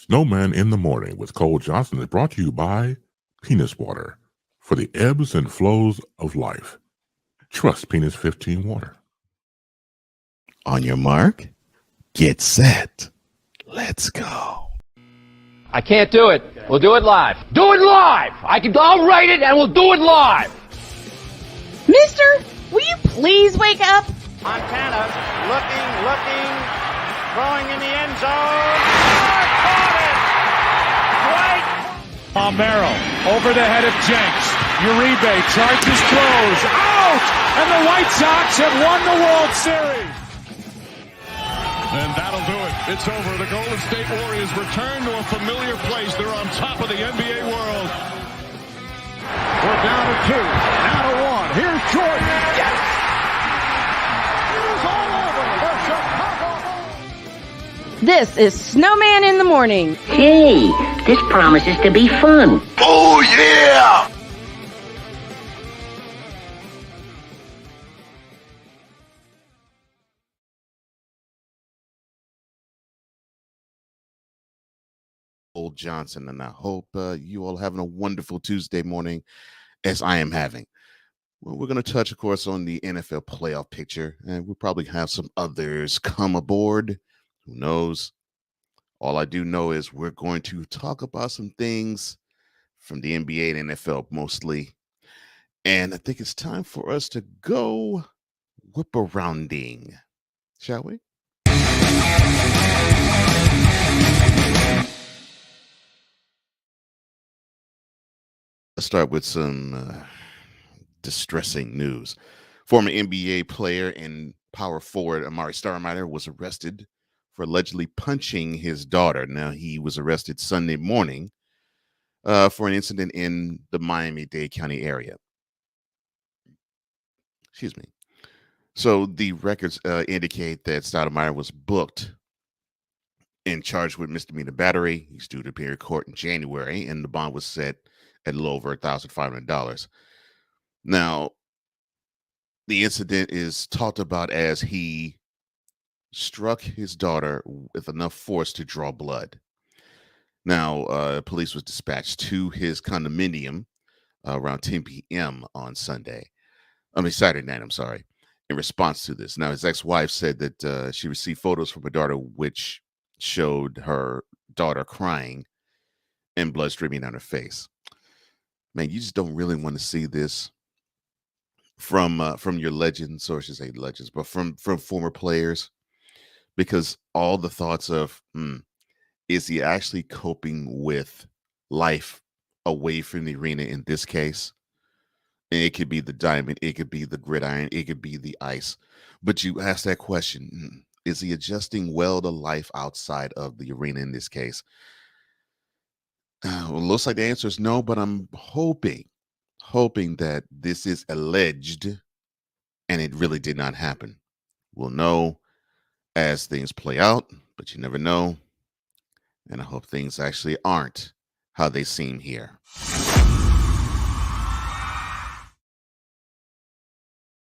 Snowman in the Morning with Cole Johnson is brought to you by Penis Water for the ebbs and flows of life. Trust Penis 15 Water. On your mark, get set. Let's go. I can't do it. We'll do it live. Do it live! I'll write it and we'll do it live! Mister, will you please wake up? Montana looking, throwing in the end zone. Caught it! Right. Palmero over the head of Jenks. Uribe charges, throws, out! And the White Sox have won the World Series. And that'll do it. It's over. The Golden State Warriors return to a familiar place. They're on top of the NBA world. We're down to 2, now to 1. Here's Jordan. Yes! It is all over the Chicago Bulls. This is Snowman in the Morning. Hey, this promises to be fun. Oh, yeah! Cole Johnson, and I hope you all having a wonderful Tuesday morning as I am having. Well, we're going to touch, of course, on the NFL playoff picture, and we'll probably have some others come aboard. Who knows? All I do know is we're going to talk about some things from the NBA and NFL mostly. And I think it's time for us to go whip-arounding, shall we? Let's start with some distressing news. Former NBA player and power forward Amari Stoudemire was arrested for allegedly punching his daughter. Now, he was arrested Sunday morning for an incident in the Miami-Dade County area. Excuse me. So the records indicate that Stoudemire was booked and charged with misdemeanor battery. He's due to appear in court in January, and the bond was set at a little over $1,500. Now, the incident is talked about as he struck his daughter with enough force to draw blood. Now, police was dispatched to his condominium around 10 p.m. on Saturday night, in response to this. Now, his ex-wife said that she received photos from her daughter which showed her daughter crying and blood streaming down her face. Man, you just don't really want to see this from your legends, or I should say legends, but from former players, because all the thoughts of, is he actually coping with life away from the arena in this case? And it could be the diamond, it could be the gridiron, it could be the ice. But you ask that question, is he adjusting well to life outside of the arena in this case? Well, it looks like the answer is no, but I'm hoping that this is alleged and it really did not happen. We'll know as things play out, but you never know. And I hope things actually aren't how they seem here.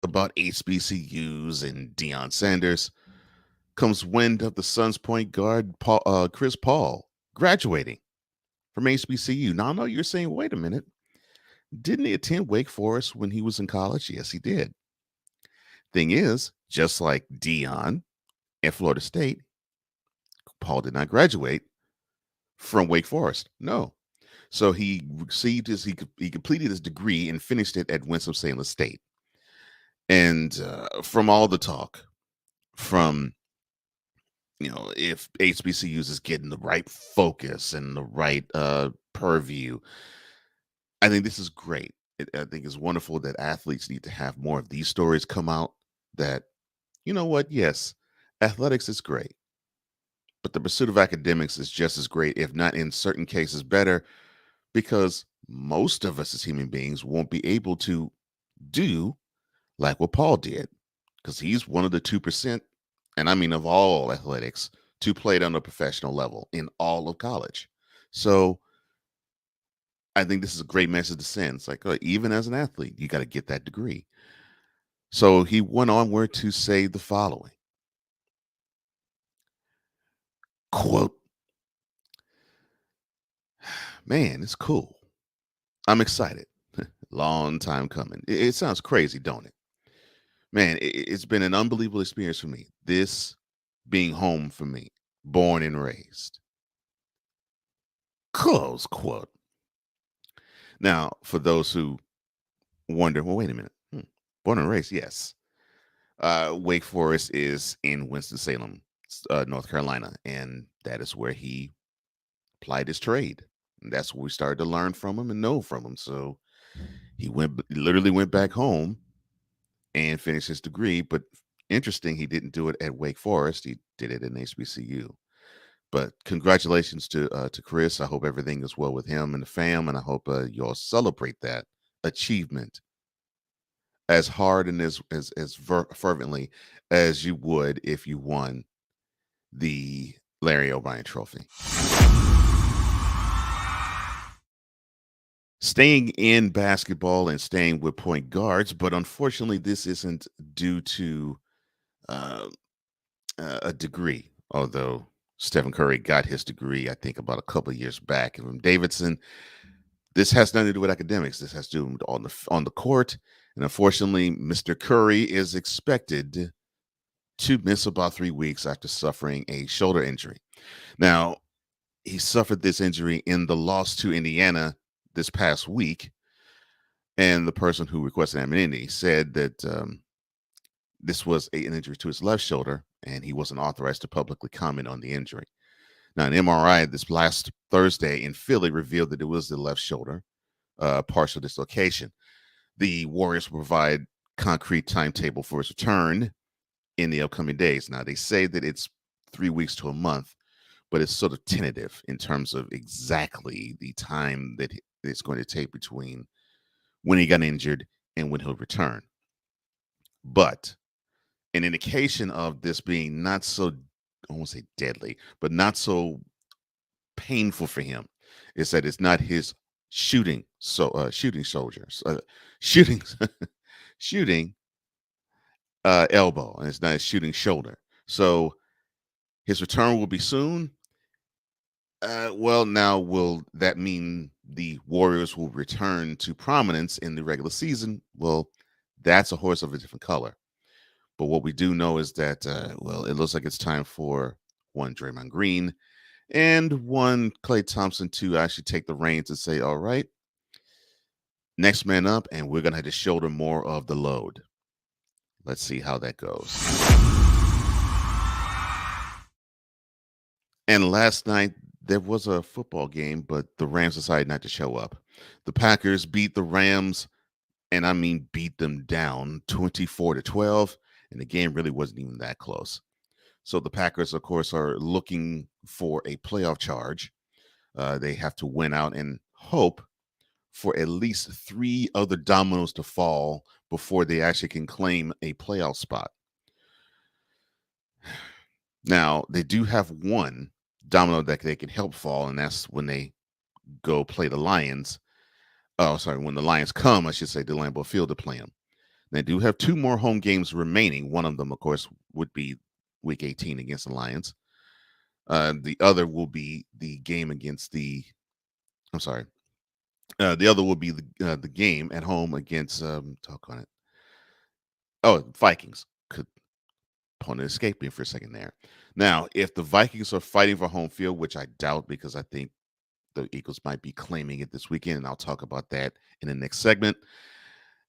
About HBCUs and Deion Sanders comes wind of the Suns point guard Chris Paul graduating from HBCU. Now, I know you're saying, wait a minute. Didn't he attend Wake Forest when he was in college? Yes, he did. Thing is, just like Deion at Florida State, Paul did not graduate from Wake Forest. No. So he received he completed his degree and finished it at Winston-Salem State. And from all the talk, from if HBCUs is getting the right focus and the right purview, I think this is great. I think it's wonderful that athletes need to have more of these stories come out that, you know what, yes, athletics is great, but the pursuit of academics is just as great, if not in certain cases better, because most of us as human beings won't be able to do like what Paul did, because he's one of the 2%, and I mean of all athletics, to play it on a professional level in all of college. So I think this is a great message to send. It's like, even as an athlete, you got to get that degree. So he went onward to say the following, quote, Man, it's cool. I'm excited. Long time coming. It sounds crazy, don't it? Man, it's been an unbelievable experience for me. This being home for me, born and raised. Close quote. Now, for those who wonder, well, wait a minute. Born and raised, yes. Wake Forest is in Winston-Salem, North Carolina, and that is where he plied his trade. And that's where we started to learn from him and know from him. So he literally went back home and finished his degree. But interesting, he didn't do it at Wake Forest. He did it in HBCU. But congratulations to Chris. I hope everything is well with him and the fam, and I hope you all celebrate that achievement as hard and as fervently as you would if you won the Larry O'Brien Trophy. Staying in basketball and staying with point guards, but unfortunately, this isn't due to a degree. Although Stephen Curry got his degree, I think about a couple of years back, and from Davidson, this has nothing to do with academics. This has to do with on the court. And unfortunately, Mr. Curry is expected to miss about 3 weeks after suffering a shoulder injury. Now, he suffered this injury in the loss to Indiana this past week. And the person who requested anonymity said that this was an injury to his left shoulder, and he wasn't authorized to publicly comment on the injury. Now, an MRI this last Thursday in Philly revealed that it was the left shoulder partial dislocation. The Warriors will provide concrete timetable for his return in the upcoming days. Now, they say that it's 3 weeks to a month, but it's sort of tentative in terms of exactly the time that it's going to take between when he got injured and when he'll return. But an indication of this being not so, I won't say deadly, but not so painful for him is that it's not his shooting soldiers shooting shooting elbow, and it's not his shooting shoulder. So his return will be soon. Well, now will that mean the Warriors will return to prominence in the regular season? Well, that's a horse of a different color. But what we do know is that, well, it looks like it's time for one Draymond Green and one Klay Thompson to actually take the reins and say, all right, next man up, and we're going to have to shoulder more of the load. Let's see how that goes. And last night, there was a football game, but the Rams decided not to show up. The Packers beat the Rams, and I mean beat them down 24-12, and the game really wasn't even that close. So the Packers, of course, are looking for a playoff charge. They have to win out and hope for at least 3 other dominoes to fall before they actually can claim a playoff spot. Now, they do have one domino that they can help fall, and that's when they go play the Lions. Oh, sorry, when the Lions come, I should say, to Lambeau Field to play them. They do have 2 more home games remaining. One of them, of course, would be Week 18 against the Lions. The other will be the game against the. I'm sorry. The other will be the game at home against. Talk on it. Oh, Vikings. Could opponent escape me for a second there. Now, if the Vikings are fighting for home field, which I doubt, because I think the Eagles might be claiming it this weekend, and I'll talk about that in the next segment.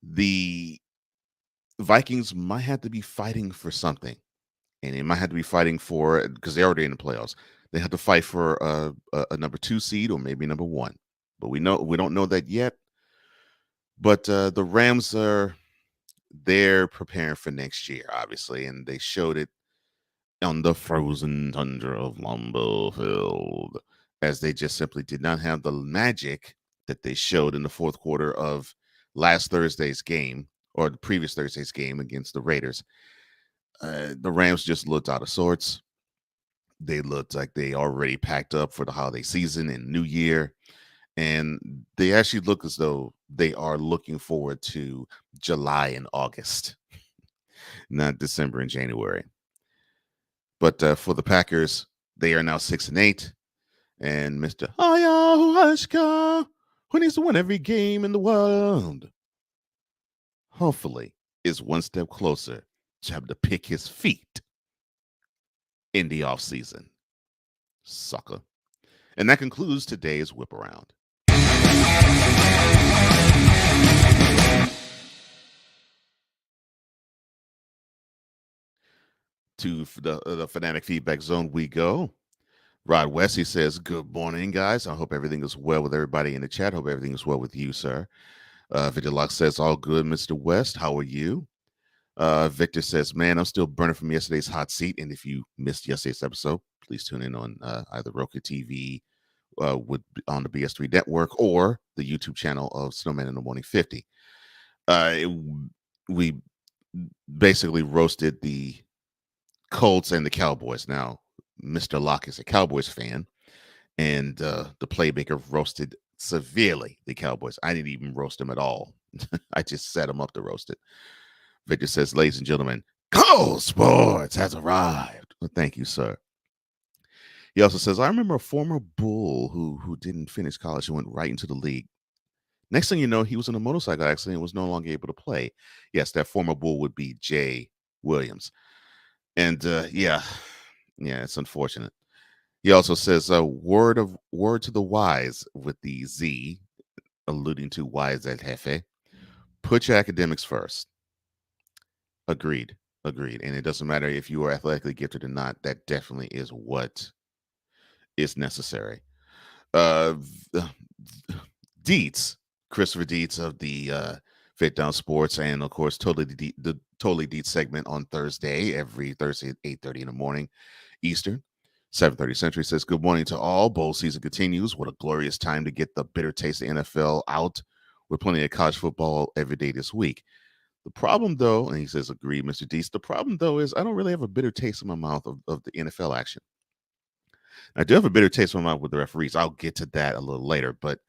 The Vikings might have to be fighting for something, and they might have to be fighting for, because they're already in the playoffs. They have to fight for a number 2 seed or maybe number 1, but we don't know that yet. But the Rams they're preparing for next year, obviously, and they showed it on the frozen tundra of Lambeau Field, as they just simply did not have the magic that they showed in the fourth quarter of last Thursday's game, or the previous Thursday's game against the Raiders. The Rams just looked out of sorts. They looked like they already packed up for the holiday season and New Year, and they actually look as though they are looking forward to July and August, not December and January. But for the Packers, they are now 6-8, And Mr. Ayahuasca, who needs to win every game in the world, hopefully is one step closer to having to pick his feet in the offseason. Sucker. And that concludes today's Whip Around. To the Fanatic Feedback Zone we go. Rod Wesley says, good morning, guys. I hope everything is well with everybody in the chat. Hope everything is well with you, sir. Victor Locke says, all good, Mr. West. How are you? Victor says, man, I'm still burning from yesterday's hot seat. And if you missed yesterday's episode, please tune in on either Roku TV on the BS3 network or the YouTube channel of Snowman in the Morning 50. We basically roasted the Colts and the Cowboys. Now, Mr. Locke is a Cowboys fan, and the playmaker roasted severely the Cowboys. I didn't even roast them at all. I just set them up to roast it. Victor says, ladies and gentlemen, Cold Sports has arrived. Well, thank you, sir. He also says, I remember a former Bull who didn't finish college and went right into the league. Next thing you know, he was in a motorcycle accident and was no longer able to play. Yes, that former Bull would be Jay Williams. And yeah, it's unfortunate. He also says, word to the wise with the Z, alluding to wise el jefe. Put your academics first. Agreed. And it doesn't matter if you are athletically gifted or not. That definitely is what is necessary. Dietz, Christopher Dietz of the Fit Down Sports, and of course, the Totally Dietz segment on Thursday, every Thursday at 8:30 in the morning Eastern, 7:30 Central, says, good morning to all. Bowl season continues. What a glorious time to get the bitter taste of NFL out with plenty of college football every day this week. The problem, though, and he says, agree, Mr. Dietz, the problem, though, is I don't really have a bitter taste in my mouth of the NFL action. I do have a bitter taste in my mouth with the referees. I'll get to that a little later. But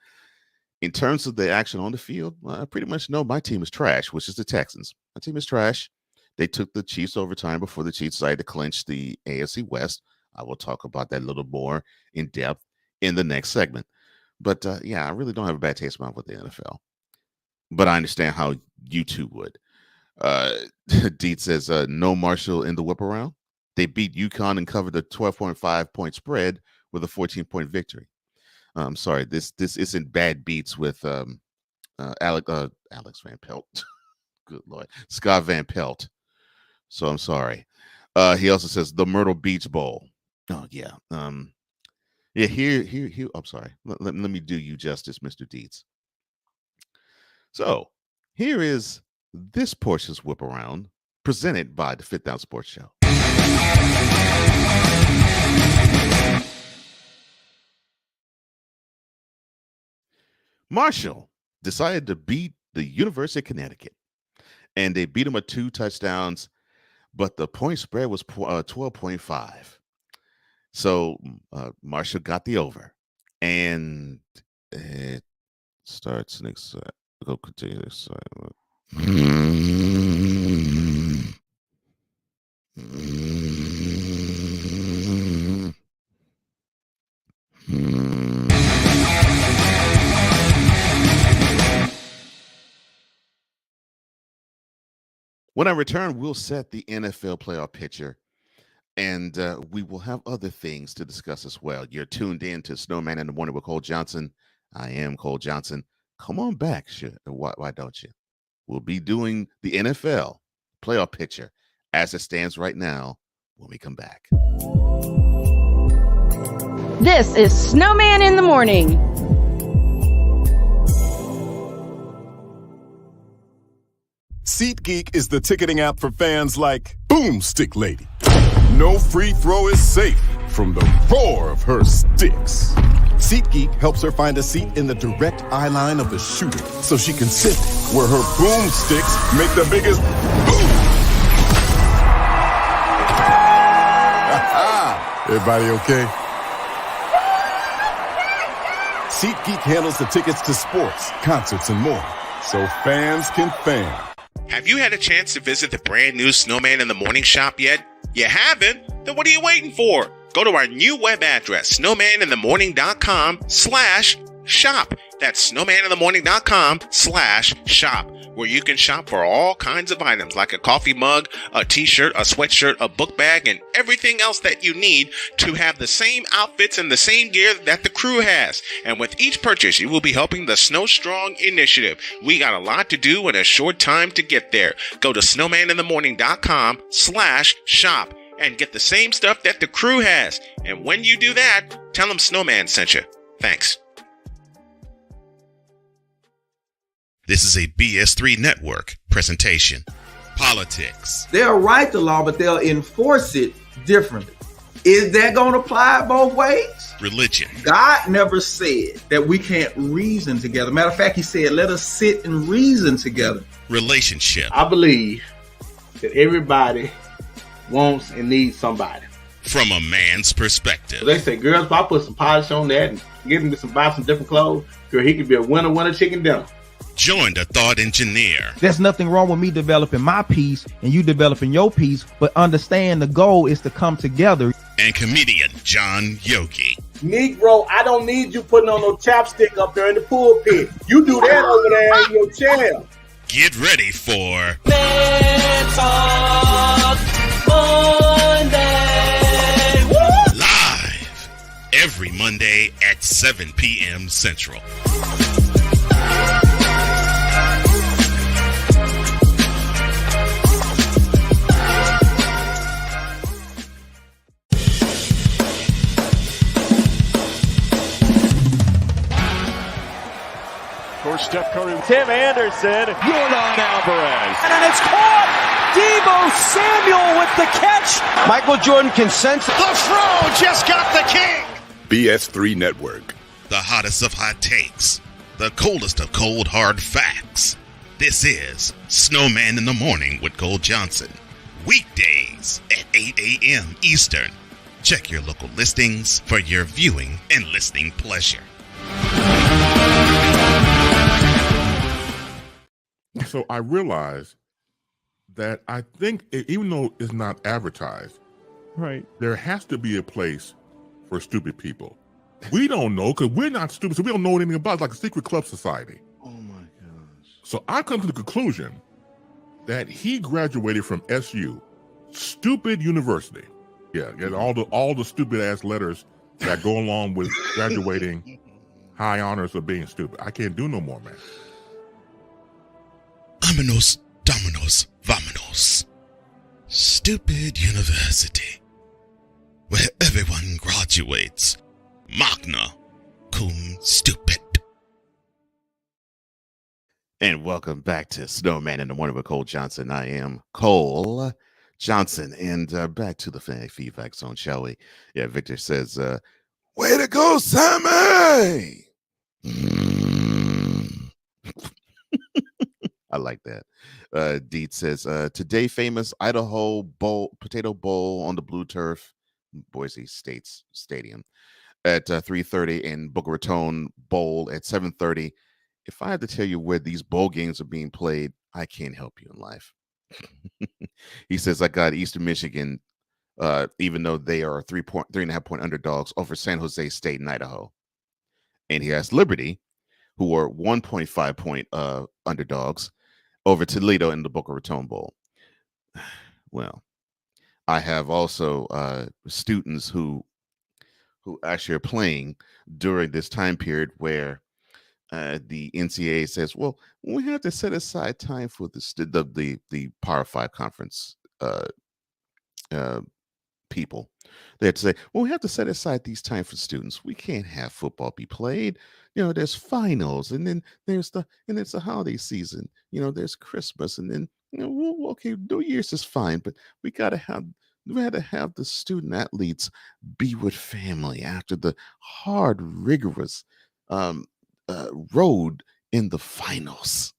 in terms of the action on the field, I pretty much know my team is trash, which is the Texans. My team is trash. They took the Chiefs overtime before the Chiefs decided to clinch the AFC West. I will talk about that a little more in depth in the next segment. But I really don't have a bad taste in my mouth with the NFL. But I understand how you two would. Deet says, no Marshall in the whip around. They beat UConn and covered the 12.5 point spread with a 14-point victory. I'm sorry, this isn't bad beats with Alex Van Pelt. Good Lord, Scott Van Pelt. So I'm sorry. He also says the Myrtle Beach Bowl. Oh yeah. Here. I'm sorry. Let me do you justice, Mr. Dietz. So here is this portion's whip around presented by the Fit Down Sports Show. Marshall decided to beat the University of Connecticut, and they beat them at 2 touchdowns, but the point spread was 12.5. So Marshall got the over, and it starts next. Go continue this side. When I return, we'll set the NFL playoff picture, and we will have other things to discuss as well. You're tuned in to Snowman in the Morning with Cole Johnson. I am Cole Johnson. Come on back. Why don't you? We'll be doing the NFL playoff picture as it stands right now when we come back. This is Snowman in the Morning. SeatGeek is the ticketing app for fans like Boomstick Lady. No free throw is safe from the roar of her sticks. SeatGeek helps her find a seat in the direct eye line of the shooter so she can sit where her boomsticks make the biggest boom. Everybody okay? SeatGeek handles the tickets to sports, concerts, and more, so fans can fan. Have you had a chance to visit the brand new Snowman in the Morning shop yet? You haven't? Then what are you waiting for? Go to our new web address, snowmaninthemorning.com/shop. That's snowmaninthemorning.com/shop, where you can shop for all kinds of items like a coffee mug, a t-shirt, a sweatshirt, a book bag, and everything else that you need to have the same outfits and the same gear that the crew has. And with each purchase, you will be helping the Snow Strong initiative. We got a lot to do in a short time to get there. Go to snowmaninthemorning.com/shop and get the same stuff that the crew has. And when you do that, tell them Snowman sent you. Thanks. This is a BS3 Network presentation. Politics. They'll write the law, but they'll enforce it differently. Is that going to apply both ways? Religion. God never said that we can't reason together. Matter of fact, he said, let us sit and reason together. Relationship. I believe that everybody wants and needs somebody. From a man's perspective. They say, girls, if I put some polish on that and get him to buy some different clothes, girl, he could be a winner chicken dinner. Join the thought engineer. There's nothing wrong with me developing my piece and you developing your piece, but understand the goal is to come together. And comedian John Yogi. Negro, I don't need you putting on no chapstick up there in the pulpit. You do that over there in your chair. Get ready for Let's Talk Monday. Live every Monday at 7 p.m. Central. For Steph Curry, Tim Anderson, Jordan Alvarez. And it's caught! Deebo Samuel with the catch. Michael Jordan can sense. The throw just got the king. BS3 Network. The hottest of hot takes. The coldest of cold hard facts. This is Snowman in the Morning with Cole Johnson. Weekdays at 8 a.m. Eastern. Check your local listings for your viewing and listening pleasure. So I realized that I think, even though it's not advertised, right, there has to be a place for stupid people. We don't know because we're not stupid, so we don't know anything about it. It's like a secret club society. Oh my gosh. So I come to the conclusion that he graduated from SU, stupid university. Yeah, all the stupid ass letters that go along with graduating, high honors of being stupid. I can't do no more, man. Vámonos, dominos, vámonos. Stupid university, where everyone graduates. Magna cum stupid. And welcome back to Snowman in the Morning with Cole Johnson. I am Cole Johnson. And back to the feedback zone, shall we? Yeah, Victor says, way to go, Sammy! I like that. Deet says, today famous Idaho Potato Bowl on the blue turf, Boise State's Stadium at 3:30 and Boca Raton Bowl at 7:30. If I had to tell you where these bowl games are being played, I can't help you in life. He says, I got Eastern Michigan, even though they are 3.5 point underdogs over San Jose State and Idaho. And he has Liberty, who are 1.5 point underdogs over Toledo in the Boca Raton Bowl. Well, I have also students who actually are playing during this time period where the NCAA says, well, we have to set aside time for the Power 5 conference people. They have to say, well, we have to set aside these time for students. We can't have football be played. There's finals, and then it's the holiday season. There's Christmas, and then okay, New Year's is fine, but we had to have the student athletes be with family after the hard, rigorous road in the finals.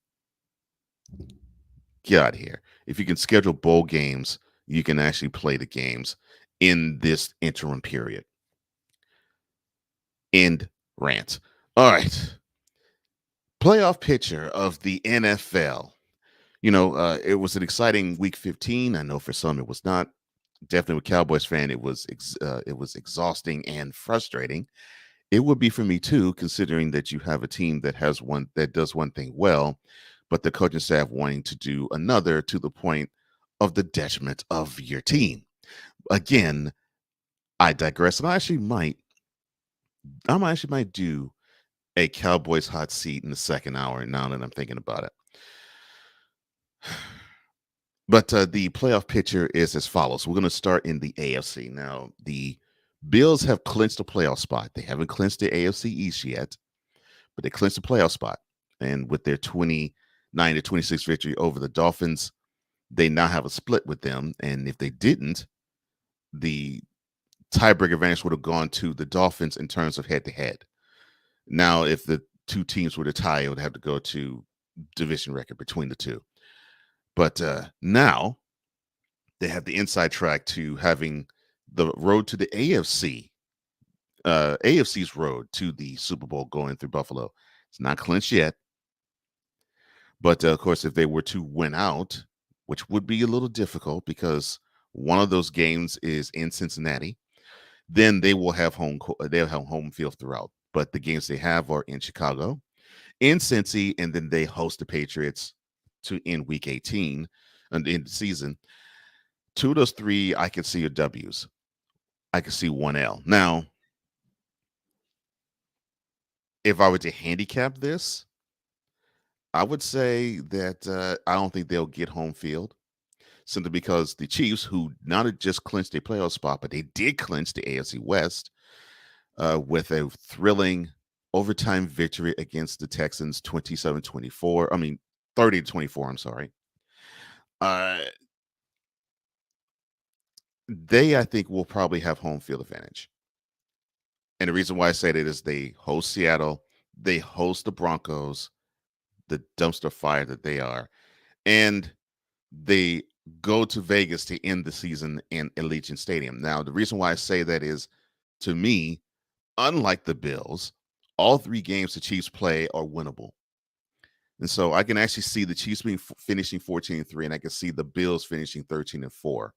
Get out of here. If you can schedule bowl games, you can actually play the games in this interim period. End rant. All right. Playoff picture of the NFL. It was an exciting week 15. I know for some it was not. definitely with Cowboys fan, it was exhausting and frustrating. It would be for me too, considering that you have a team that does one thing well, but the coaching staff wanting to do another to the point of the detriment of your team. Again, I digress, and I actually might do a Cowboys hot seat in the second hour now that I'm thinking about it. But the playoff picture is as follows. We're going to start in the AFC. Now, the Bills have clinched a playoff spot. They haven't clinched the AFC East yet, but they clinched the playoff spot. And with their 29-26 victory over the Dolphins, they now have a split with them. And if they didn't, the tiebreaker advantage would have gone to the Dolphins in terms of head-to-head. Now, if the two teams were to tie, it would have to go to division record between the two. But now they have the inside track to having the road to the AFC's road to the Super Bowl going through Buffalo. It's not clinched yet. But of course, if they were to win out, which would be a little difficult because one of those games is in Cincinnati, then they will have they'll have home field throughout. But the games they have are in Chicago, in Cincy, and then they host the Patriots in Week 18 and in the season. Two of those three, I can see are W's. I can see one L. Now, if I were to handicap this, I would say that I don't think they'll get home field simply because the Chiefs, who not just clinched a playoff spot, but they did clinch the AFC West with a thrilling overtime victory against the Texans 27-24. I mean, 30-24, I'm sorry. They, I think, will probably have home field advantage. And the reason why I say that is they host Seattle, they host the Broncos, the dumpster fire that they are, and they go to Vegas to end the season in Allegiant Stadium. Now, the reason why I say that is, to me, unlike the Bills, all three games the Chiefs play are winnable. And so I can actually see the Chiefs finishing 14-3, and I can see the Bills finishing 13-4.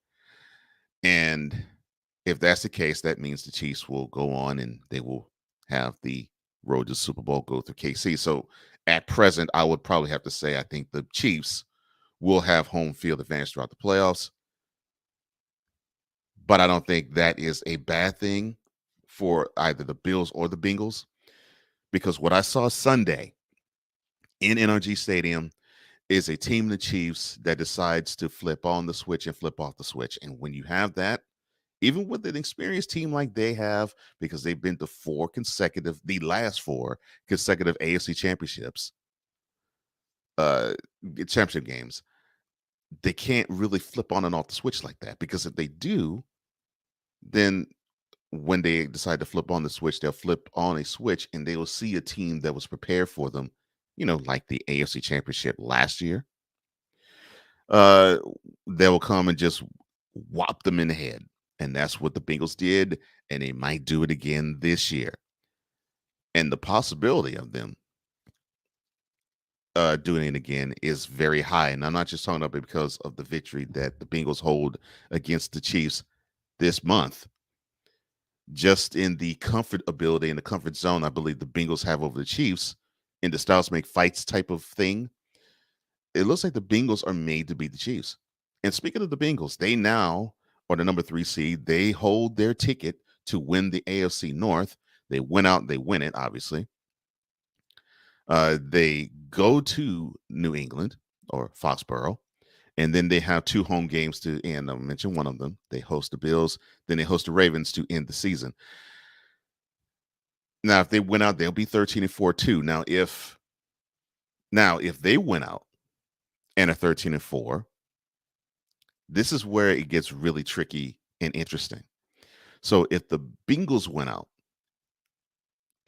And if that's the case, that means the Chiefs will go on and they will have the road to Super Bowl go through KC. So at present, I would probably have to say I think the Chiefs will have home field advantage throughout the playoffs. But I don't think that is a bad thing for either the Bills or the Bengals, because what I saw Sunday in NRG Stadium is a team of the Chiefs that decides to flip on the switch and flip off the switch. And when you have that, even with an experienced team like they have, because they've been to the last four consecutive AFC championships, championship games, they can't really flip on and off the switch like that, because if they do, then when they decide to flip on the switch, they'll flip on a switch and they will see a team that was prepared for them, like the AFC championship last year. They will come and just whop them in the head. And that's what the Bengals did, and they might do it again this year. And the possibility of them doing it again is very high. And I'm not just talking about it because of the victory that the Bengals hold against the Chiefs this month. Just in the comfort ability and the comfort zone, I believe the Bengals have over the Chiefs in the styles make fights type of thing. It looks like the Bengals are made to beat the Chiefs. And speaking of the Bengals, they now are the number 3 seed. They hold their ticket to win the AFC North. They win out, they win it, obviously. They go to New England or Foxborough, and then they have 2 home games to end. I'll mention one of them. They host the Bills, then they host the Ravens to end the season. Now, if they win out, they'll be 13-4 too. Now, if they win out and are 13-4, this is where it gets really tricky and interesting. So if the Bengals win out,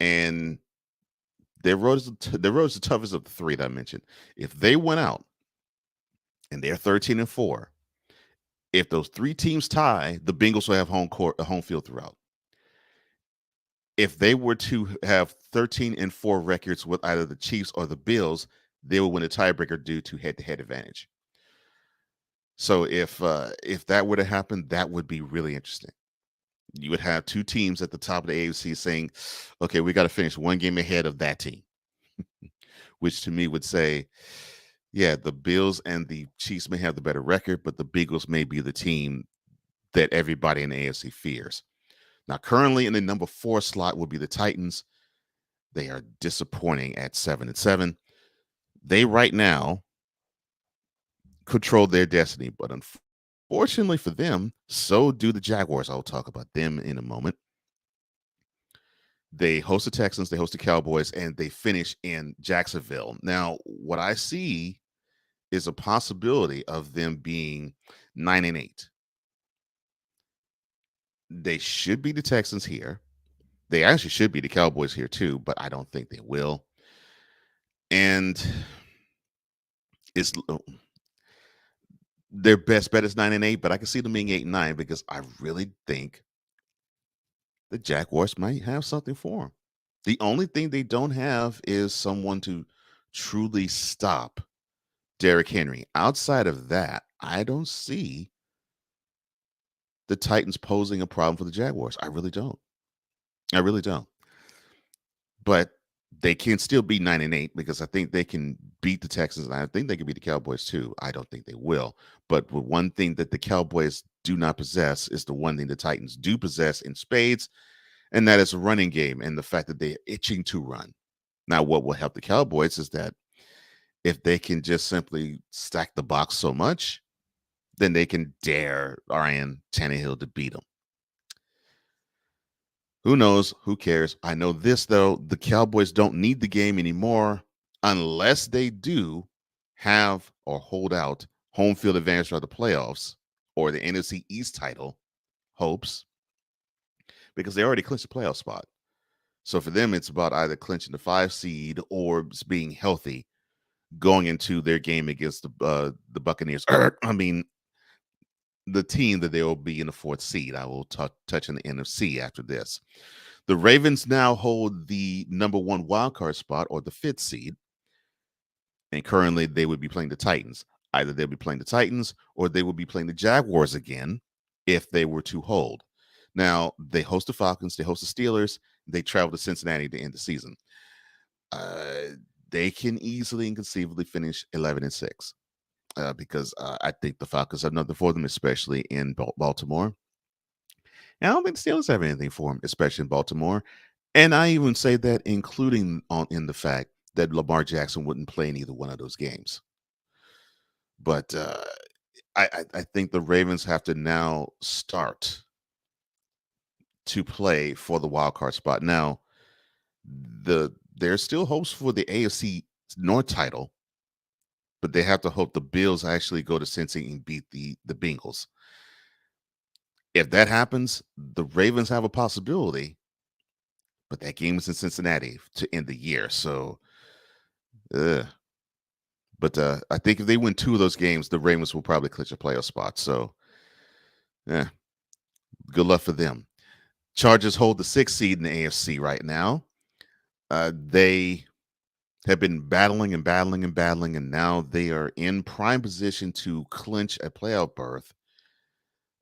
and their road is the toughest of the 3 that I mentioned. If they win out and they're 13-4, if those 3 teams tie, the Bengals will have home field throughout. If they were to have 13-4 records with either the Chiefs or the Bills, they will win a tiebreaker due to head-to-head advantage. So if that were to happen, that would be really interesting. You would have two teams at the top of the AFC saying, okay, we got to finish one game ahead of that team, which to me would say, yeah, the Bills and the Chiefs may have the better record, but the Bengals may be the team that everybody in the AFC fears. Now, currently in the number 4 slot would be the Titans. They are disappointing at 7-7. They right now control their destiny, but unfortunately for them, so do the Jaguars. I'll talk about them in a moment. They host the Texans, they host the Cowboys, and they finish in Jacksonville. Now, what I see is a possibility of them being 9-8. They should be the Texans here. They actually should be the Cowboys here too, but I don't think they will. And it's their best bet is 9-8, but I can see them being 8-9 because I really think the Jaguars might have something for them. The only thing they don't have is someone to truly stop Derrick Henry. Outside of that, I don't see the Titans posing a problem for the Jaguars. I really don't. But they can still be 9-8 because I think they can beat the Texans, and I think they can beat the Cowboys too. I don't think they will. But the one thing that the Cowboys do not possess is the one thing the Titans do possess in spades, and that is a running game and the fact that they're itching to run. Now, what will help the Cowboys is that if they can just simply stack the box so much, then they can dare Ryan Tannehill to beat them. Who knows? Who cares? I know this, though. The Cowboys don't need the game anymore unless they do have or hold out home field advantage for the playoffs or the NFC East title hopes, because they already clinched the playoff spot. So for them, it's about either clinching the 5 seed or being healthy going into their game against the Buccaneers. I mean, the team that they will be in the 4th seed. I will touch on the NFC after this. The Ravens now hold the number 1 wildcard spot, or the 5th seed. And currently they would be playing the Titans. Either they'll be playing the Titans or they will be playing the Jaguars again if they were to hold. Now, they host the Falcons, they host the Steelers, they travel to Cincinnati to end the season. They can easily and conceivably finish 11-6. Because I think the Falcons have nothing for them, especially in Baltimore. And I don't think the Steelers have anything for them, especially in Baltimore. And I even say that including in the fact that Lamar Jackson wouldn't play in either one of those games. But I think the Ravens have to now start to play for the wild card spot. Now, there's still hopes for the AFC North title, but they have to hope the Bills actually go to Cincy and beat the Bengals. If that happens, the Ravens have a possibility, but that game is in Cincinnati to end the year. So, but I think if they win 2 of those games, the Ravens will probably clinch a playoff spot. So, yeah, good luck for them. Chargers hold the 6th seed in the AFC right now. They have been battling, and now they are in prime position to clinch a playoff berth.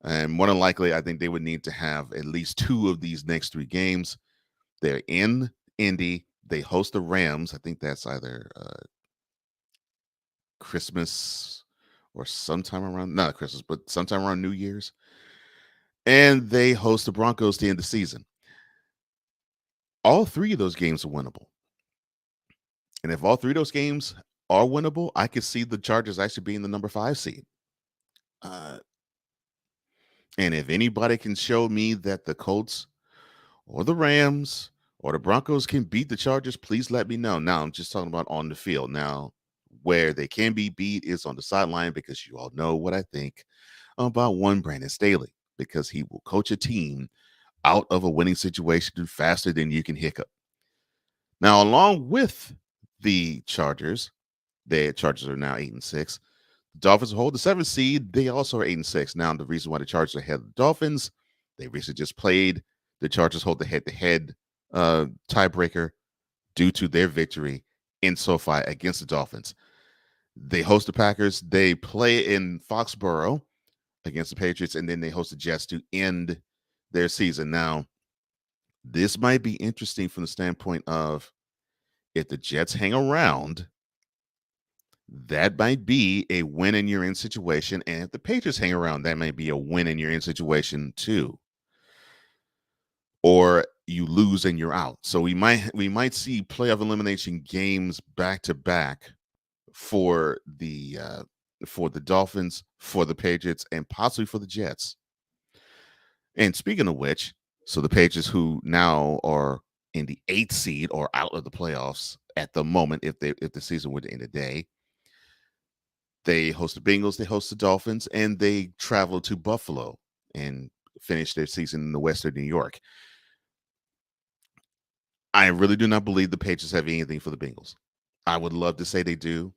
And more than likely, I think they would need to have at least 2 of these next 3 games. They're in Indy. They host the Rams. I think that's either Christmas or sometime around, not Christmas, but sometime around New Year's. And they host the Broncos to end the season. All 3 of those games are winnable. And if all 3 of those games are winnable, I could see the Chargers actually being the number 5 seed. And if anybody can show me that the Colts or the Rams or the Broncos can beat the Chargers, please let me know. Now, I'm just talking about on the field. Now, where they can be beat is on the sideline, because you all know what I think about one Brandon Staley, because he will coach a team out of a winning situation faster than you can hiccup. Now, along with the Chargers, the Chargers are now 8-6. The Dolphins hold the 7th seed. They also are 8-6. Now, the reason why the Chargers are ahead of the Dolphins, they recently just played. The Chargers hold the head-to-head tiebreaker due to their victory in SoFi against the Dolphins. They host the Packers. They play in Foxborough against the Patriots, and then they host the Jets to end their season. Now, this might be interesting from the standpoint of if the Jets hang around, that might be a win and you're in situation. And if the Patriots hang around, that might be a win and you're in situation too. Or you lose and you're out. So we might see playoff elimination games back to back for the Dolphins, for the Patriots, and possibly for the Jets. And speaking of which, so the Patriots, who now are in the 8th seed or out of the playoffs at the moment, if the season were to end today, they host the Bengals, they host the Dolphins, and they travel to Buffalo and finish their season in the Western New York. I really do not believe the Patriots have anything for the Bengals. I would love to say they do.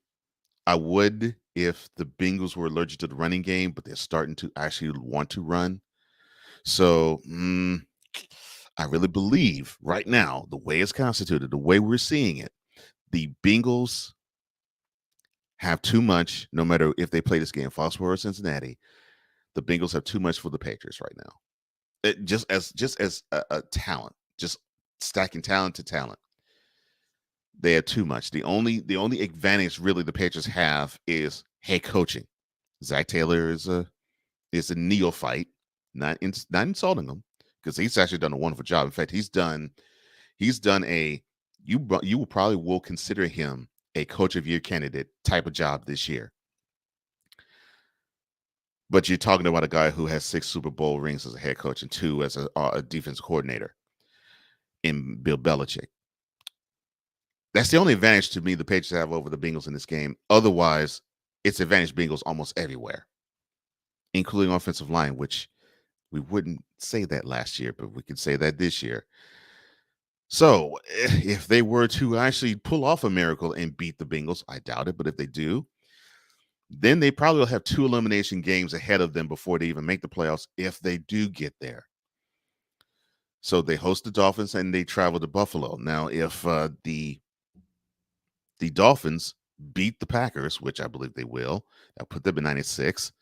I would if the Bengals were allergic to the running game, but they're starting to actually want to run. So I really believe right now, the way it's constituted, the way we're seeing it, the Bengals have too much, no matter if they play this game, Foxborough or Cincinnati, the Bengals have too much for the Patriots right now. Just as a talent, just stacking talent to talent. They have too much. The only advantage really the Patriots have is head coaching. Zach Taylor is a neophyte, not insulting him, because he's actually done a wonderful job. In fact, he's done a you probably will consider him a coach of year candidate type of job this year. But you're talking about a guy who has 6 Super Bowl rings as a head coach and 2 as a defense coordinator in Bill Belichick. That's the only advantage to me the Patriots have over the Bengals in this game. Otherwise, it's advantage Bengals almost everywhere, including offensive line, which we wouldn't say that last year, but we could say that this year. So if they were to actually pull off a miracle and beat the Bengals, I doubt it, but if they do, then they probably will have 2 elimination games ahead of them before they even make the playoffs, if they do get there. So they host the Dolphins and they travel to Buffalo. Now, if the Dolphins beat the Packers, which I believe they will, I'll put them in 9-6.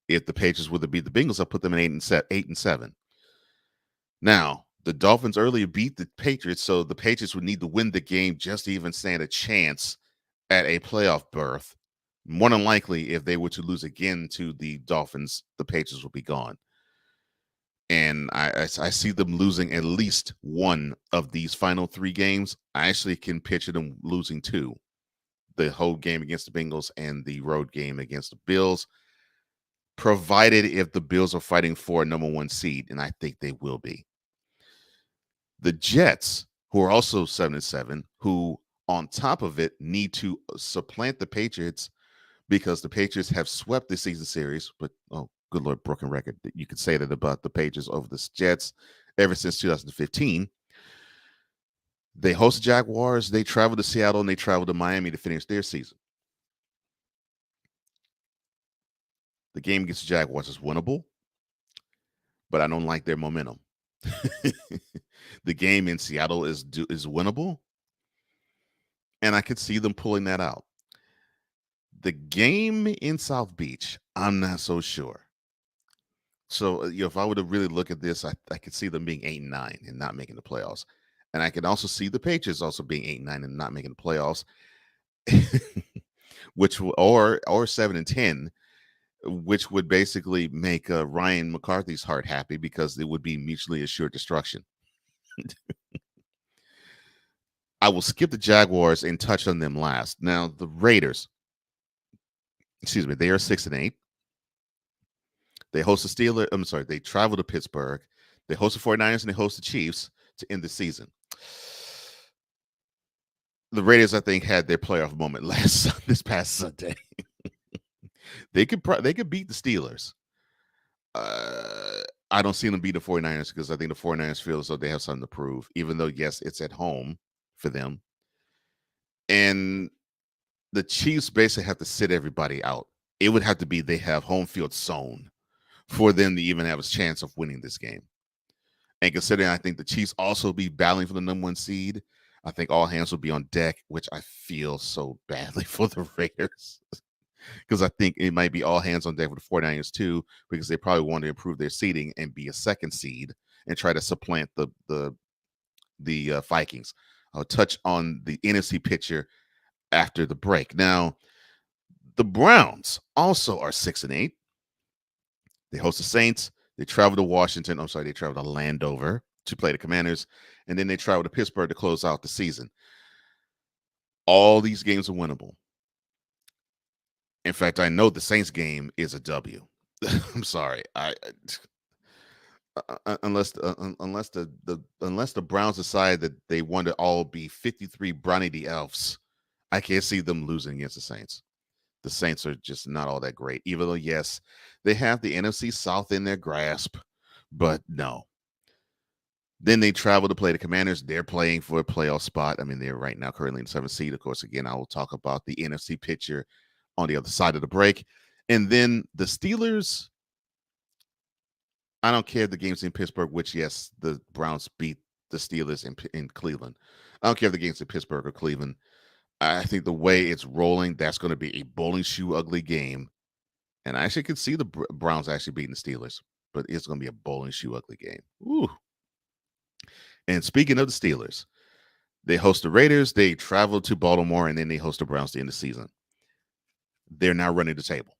If the Patriots were to beat the Bengals, I'll put them in 8-7. Now, the Dolphins earlier beat the Patriots, so the Patriots would need to win the game just to even stand a chance at a playoff berth. More than likely, if they were to lose again to the Dolphins, the Patriots will be gone. And I see them losing at least one of these final 3 games. I actually can picture them losing 2. The whole game against the Bengals and the road game against the Bills, provided if the Bills are fighting for a number 1 seed, and I think they will be. The Jets, who are also 7-7, who on top of it need to supplant the Patriots because the Patriots have swept the season series, but oh, good Lord, broken record. You could say that about the Patriots over the Jets ever since 2015. They host the Jaguars, they travel to Seattle, and they travel to Miami to finish their season. The game against the Jaguars is winnable, but I don't like their momentum. The game in Seattle is winnable, and I could see them pulling that out. The game in South Beach, I'm not so sure. So, if I were to really look at this, I could see them being 8-9 and not making the playoffs. And I can also see the Patriots also being 8-9 and not making the playoffs, which or 7-10, which would basically make Ryan McCarthy's heart happy because it would be mutually assured destruction. I will skip the Jaguars and touch on them last. Now, the Raiders, they are 6-8. They host the Steelers. I'm sorry, they travel to Pittsburgh. They host the 49ers and they host the Chiefs to end the season. The Raiders, I think, had their playoff moment this past Sunday. They could beat the Steelers. I don't see them beat the 49ers because I think the 49ers feel as though they have something to prove, even though, yes, it's at home for them. And the Chiefs basically have to sit everybody out. It would have to be they have home field sewn for them to even have a chance of winning this game. And considering I think the Chiefs also be battling for the number 1 seed, I think all hands will be on deck, which I feel so badly for the Raiders. because I think it might be all hands on deck for the 49ers too, because they probably want to improve their seeding and be a second seed and try to supplant the Vikings. I'll touch on the NFC picture after the break. Now, the Browns also are 6-8. They host the Saints. They travel to Washington. I'm sorry, they travel to Landover to play the Commanders, and then they travel to Pittsburgh to close out the season. All these games are winnable. In fact, I know the Saints game is a W. I'm sorry. Unless the Browns decide that they want to all be 53 Brownie the Elves, I can't see them losing against the Saints. The Saints are just not all that great, even though, yes, they have the NFC South in their grasp, but no. Then they travel to play the Commanders. They're playing for a playoff spot. I mean, they're right now currently in the 7th seed. Of course, again, I will talk about the NFC picture on the other side of the break. And then the Steelers, I don't care if the game's in Pittsburgh, which, yes, the Browns beat the Steelers in Cleveland. I don't care if the game's in Pittsburgh or Cleveland. I think the way it's rolling, that's going to be a bowling shoe ugly game. And I actually could see the Browns actually beating the Steelers, but it's going to be a bowling shoe ugly game. Ooh. And speaking of the Steelers, they host the Raiders, they travel to Baltimore, and then they host the Browns at the end of the season. They're now running the table.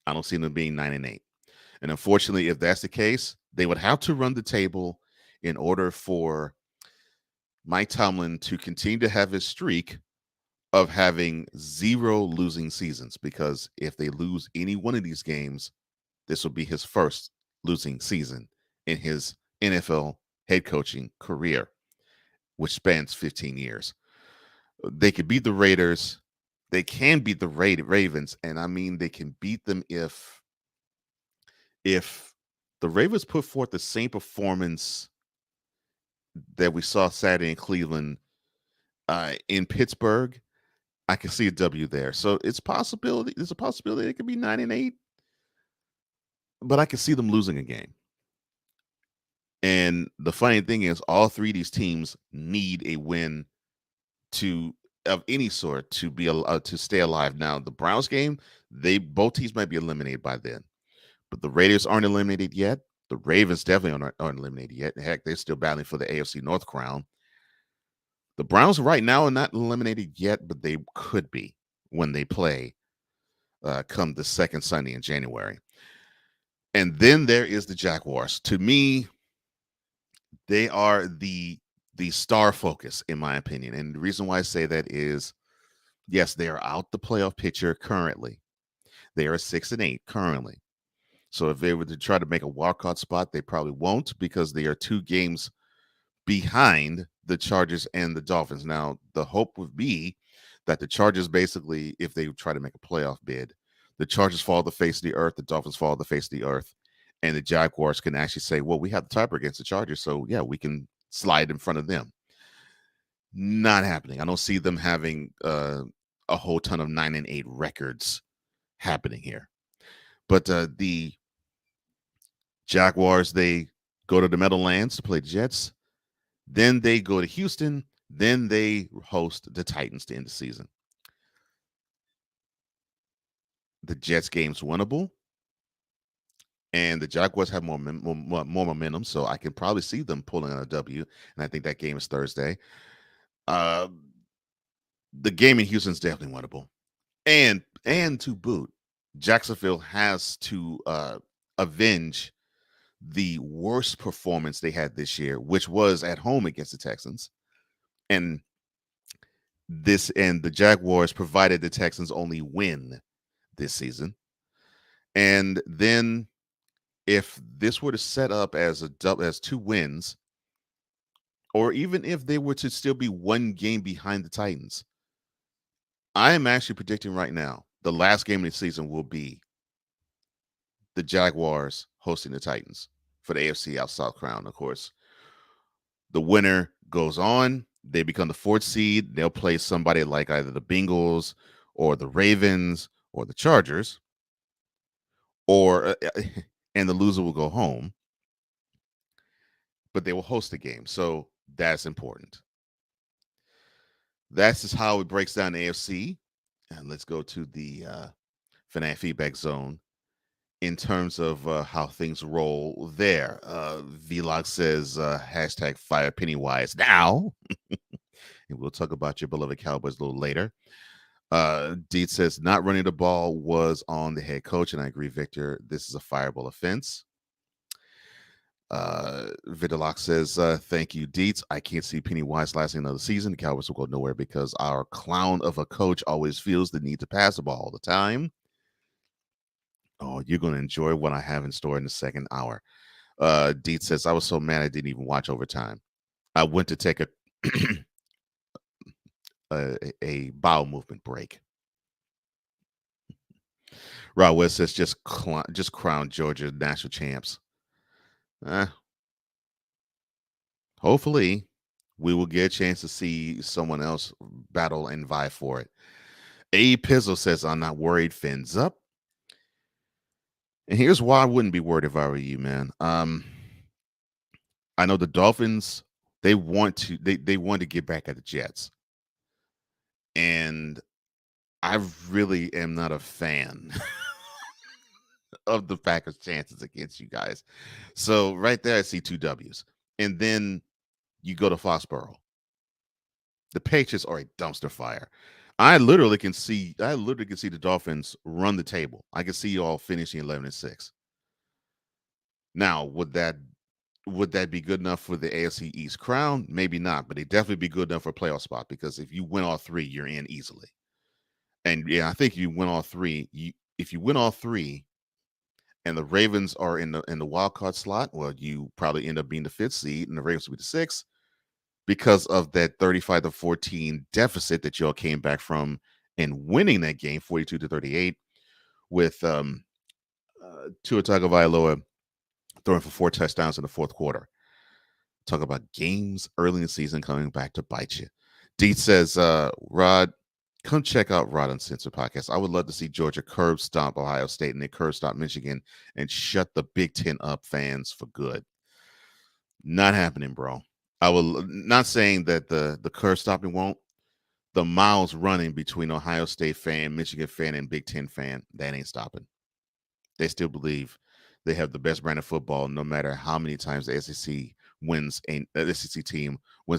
I don't see them being 9-8. And unfortunately, if that's the case, they would have to run the table in order for Mike Tomlin to continue to have his streak of having 0 losing seasons, because if they lose any one of these games, this will be his first losing season in his NFL head coaching career, which spans 15 years. They could beat the Raiders. They can beat the Ravens, and I mean they can beat them if the Ravens put forth the same performance that we saw Saturday in Cleveland in Pittsburgh. I can see a W there. So it's possibility. There's a possibility it could be 9-8, but I can see them losing a game. And the funny thing is, all three of these teams need a win of any sort to be to stay alive. Now, the Browns game, both teams might be eliminated by then, but the Raiders aren't eliminated yet. The Ravens definitely aren't eliminated yet. Heck, they're still battling for the AFC North crown. The Browns right now are not eliminated yet, but they could be when they play come the second Sunday in January. And then there is the Jaguars. To me, they are the star focus, in my opinion. And the reason why I say that is, yes, they are out the playoff picture currently. They are 6-8 currently. So if they were to try to make a wildcard spot, they probably won't, because they are 2 games behind the Chargers and the Dolphins. Now, the hope would be that the Chargers, basically, if they try to make a playoff bid, the Chargers fall the face of the earth, the Dolphins fall the face of the earth, and the Jaguars can actually say, well, we have the tiebreaker against the Chargers, so yeah, we can slide in front of them. Not happening. I don't see them having a whole ton of 9-8 records happening here. But the Jaguars, they go to the Meadowlands to play the Jets. Then they go to Houston. Then they host the Titans to end the season. The Jets game's winnable, and the Jaguars have more momentum, so I can probably see them pulling out a W, and I think that game is Thursday. The game in Houston is definitely winnable. And to boot, Jacksonville has to avenge the worst performance they had this year, which was at home against the Texans. And the Jaguars provided the Texans only win this season. And then if this were to set up as 2 wins, or even if they were to still be 1 game behind the Titans, I am actually predicting right now the last game of the season will be the Jaguars hosting the Titans for the AFC South crown. Of course, the winner goes on. They become the 4th seed. They'll play somebody like either the Bengals or the Ravens or the Chargers, or and the loser will go home. But they will host the game, so that's important. That's just how it breaks down the AFC. And let's go to the Fanatic Feedback Zone in terms of how things roll there. Vlog says hashtag fire Pennywise now. And we'll talk about your beloved Cowboys a little later. Deed says not running the ball was on the head coach, and I agree, Victor. This is a fireable offense. Vidalock says, thank you, Deets. I can't see Pennywise lasting another season. The Cowboys will go nowhere because our clown of a coach always feels the need to pass the ball all the time. Oh, you're going to enjoy what I have in store in the second hour. Deets says, I was so mad I didn't even watch overtime. I went to take a bowel movement break. Rod West says, just crown Georgia national champs. Hopefully we will get a chance to see someone else battle and vie for it. A Pizzle says, I'm not worried. Fins up. And here's why I wouldn't be worried if I were you, man. I know the Dolphins, they want to get back at the Jets. And I really am not a fan of the Packers' chances against you guys. So right there, I see 2 W's. And then you go to Foxborough. The Patriots are a dumpster fire. I literally can see the Dolphins run the table. I can see you all finishing 11-6. Now, would that be good enough for the AFC East crown? Maybe not, but it'd definitely be good enough for a playoff spot, because if you win all 3, you're in easily. And yeah, I think you win all 3. If you win all 3 and the Ravens are in the wild card slot, well, you probably end up being the 5th seed and the Ravens will be the 6th because of that 35-14 deficit that y'all came back from and winning that game 42-38 with Tua Tagovailoa throwing for 4 touchdowns in the fourth quarter. Talk about games early in the season coming back to bite you. Deet says, Rod, come check out Rod Uncensored podcast. I would love to see Georgia curb stomp Ohio State and then curb stomp Michigan and shut the Big Ten up fans for good. Not happening, bro. I will not saying that the curb stopping won't. The miles running between Ohio State fan, Michigan fan, and Big Ten fan, that ain't stopping. They still believe they have the best brand of football, no matter how many times the SEC team wins a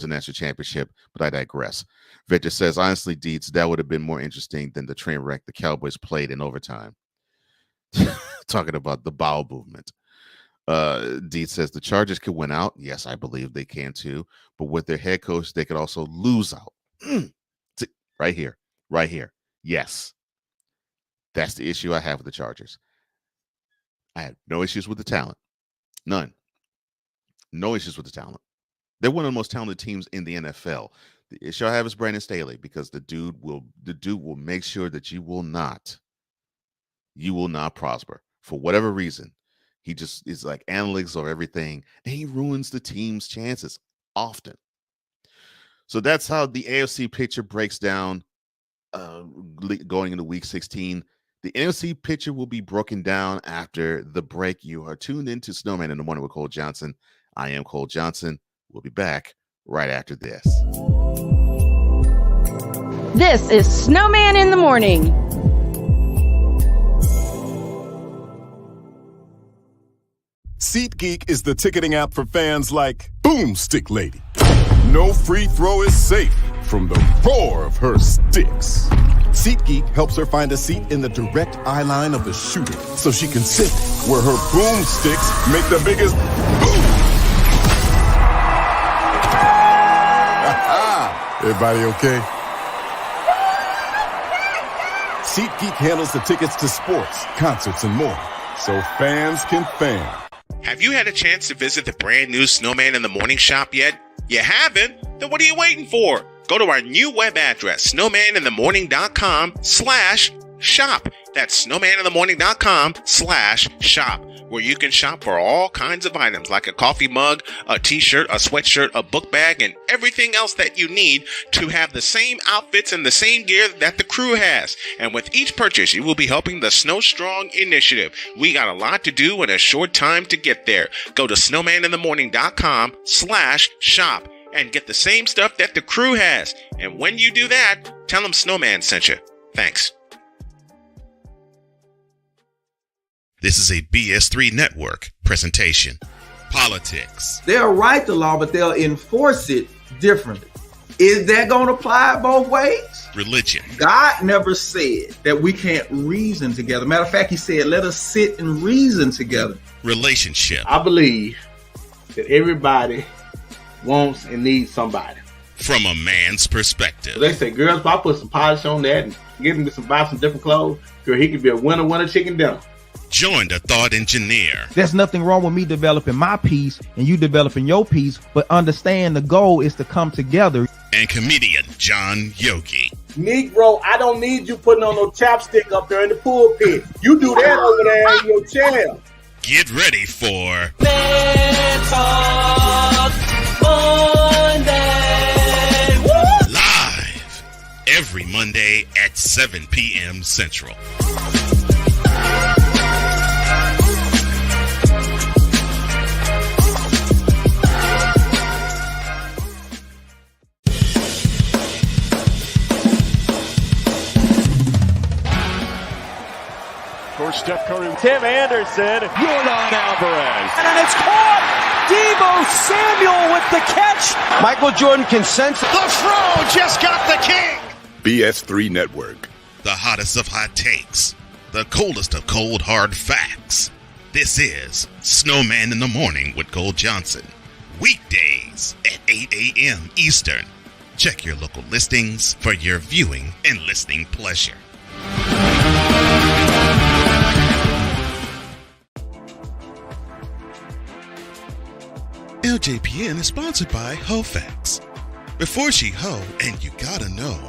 national championship. But I digress. Victor says, honestly, Deeds, that would have been more interesting than the train wreck the Cowboys played in overtime. Talking about the bowel movement. Deeds says the Chargers could win out. Yes, I believe they can too. But with their head coach, they could also lose out. Right here. Yes. That's the issue I have with the Chargers. I have no issues with the talent. None. No issues with the talent. They're one of the most talented teams in the NFL. The issue I have is Brandon Staley, because the dude will make sure that you will not prosper for whatever reason. He just is like analytics or everything, and he ruins the team's chances often. So that's how the AFC picture breaks down going into week 16. The NFC picture will be broken down after the break. You are tuned into Snowman in the Morning with Cole Johnson. I am Cole Johnson. We'll be back right after this. This is Snowman in the Morning. SeatGeek is the ticketing app for fans like Boomstick Lady. No free throw is safe from the roar of her sticks. SeatGeek helps her find a seat in the direct eye line of the shooter so she can sit where her boomsticks make the biggest boom. Everybody okay? SeatGeek handles the tickets to sports, concerts, and more, so fans can fan. Have you had a chance to visit the brand new Snowman in the Morning shop yet? You haven't? Then what are you waiting for? Go to our new web address, snowmaninthemorning.com/shop. That's snowmaninthemorning.com/shop, where you can shop for all kinds of items like a coffee mug, a t-shirt, a sweatshirt, a book bag, and everything else that you need to have the same outfits and the same gear that the crew has. And with each purchase, you will be helping the Snow Strong initiative. We got a lot to do in a short time to get there. Go to snowmaninthemorning.com/shop and get the same stuff that the crew has. And when you do that, tell them Snowman sent you. Thanks. This is a BS3 Network presentation. Politics. They'll write the law, but they'll enforce it differently. Is that going to apply both ways? Religion. God never said that we can't reason together. Matter of fact, he said, let us sit and reason together. Relationship. I believe that everybody wants and needs somebody. From a man's perspective. They say, girls, if I put some polish on that and get him to buy some different clothes, girl, he could be a winner chicken dinner. Join the thought engineer. There's nothing wrong with me developing my piece and you developing your piece, but understand the goal is to come together. And comedian John Yogi. Negro, I don't need you putting on no chapstick up there in the pulpit. You do that over there in your chair. Get ready for Man Talk Monday. Woo! Live every Monday at 7 p.m. Central. Steph Curry, Tim Anderson, Jordan Alvarez. And it's caught! Deebo Samuel with the catch. Michael Jordan can sense The Fro just got the king. BS3 Network. The hottest of hot takes. The coldest of cold hard facts. This is Snowman in the Morning with Cole Johnson. Weekdays at 8 a.m. Eastern. Check your local listings for your viewing and listening pleasure. LJPN is sponsored by HoFacts. Before she hoe, and you gotta know,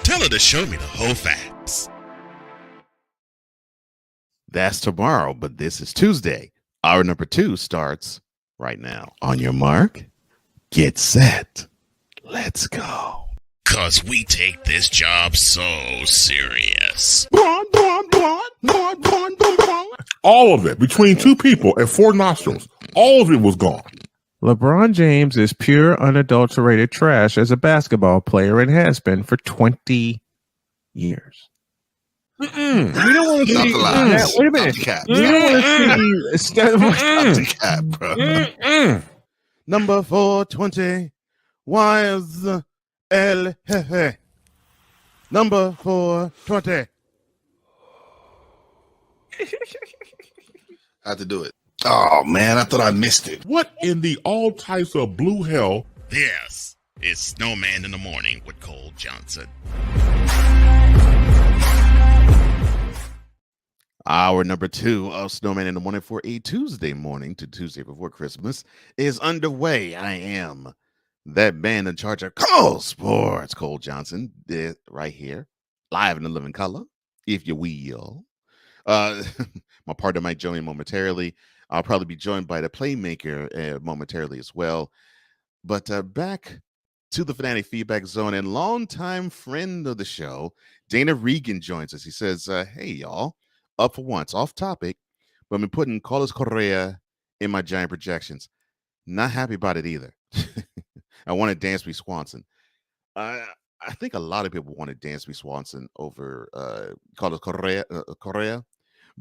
tell her to show me the HoFacts. That's tomorrow, but this is Tuesday. Hour number 2 starts right now. On your mark, get set. Let's go. 'Cause we take this job so serious. All of it between two people and 4 nostrils. All of it was gone. LeBron James is pure, unadulterated trash as a basketball player and has been for 20 years. We don't want to see that. Wait a minute. We don't want to see Cap, bro. Number 420. Why is El Jefe? Number 420. I had to do it. Oh, man, I thought I missed it. What in the all types of blue hell? Yes, it's Snowman in the Morning with Cole Johnson. Hour number 2 of Snowman in the Morning for a Tuesday morning to Tuesday before Christmas is underway. I am that man in charge of Cole Sports, Cole Johnson, right here, live in the living color, if you will. My partner might join me momentarily. I'll probably be joined by the playmaker momentarily as well. But back to the Fanatic Feedback Zone, and longtime friend of the show, Dana Regan joins us. He says, hey, y'all, up for once, off topic, but I've been putting Carlos Correa in my giant projections. Not happy about it either. I wanted Dansby Swanson. I think a lot of people wanted Dansby Swanson over Carlos Correa.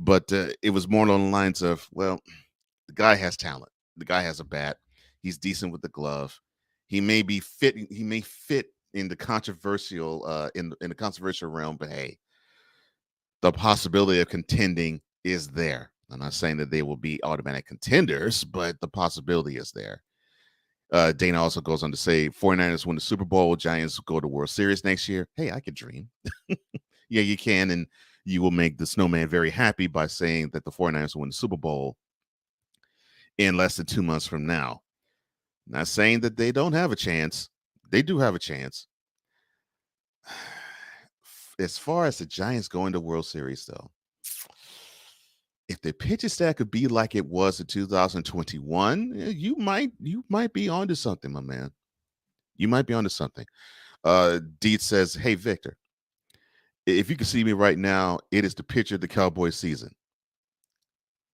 But it was more along the lines of, well, the guy has talent. The guy has a bat. He's decent with the glove. He may be fit. He may fit in the controversial in the controversial realm. But hey, the possibility of contending is there. I'm not saying that they will be automatic contenders, but the possibility is there. Dana also goes on to say 49ers win the Super Bowl, Giants go to World Series next year. Hey, I could dream. Yeah, you can. And you will make the Snowman very happy by saying that the 49ers will win the Super Bowl in less than 2 months from now. Not saying that they don't have a chance. They do have a chance. As far as the Giants going to World Series, though, if the pitching staff could be like it was in 2021, you might be onto something, my man. You might be onto something. Deed says, hey, Victor, if you can see me right now, it is the picture of the Cowboys season.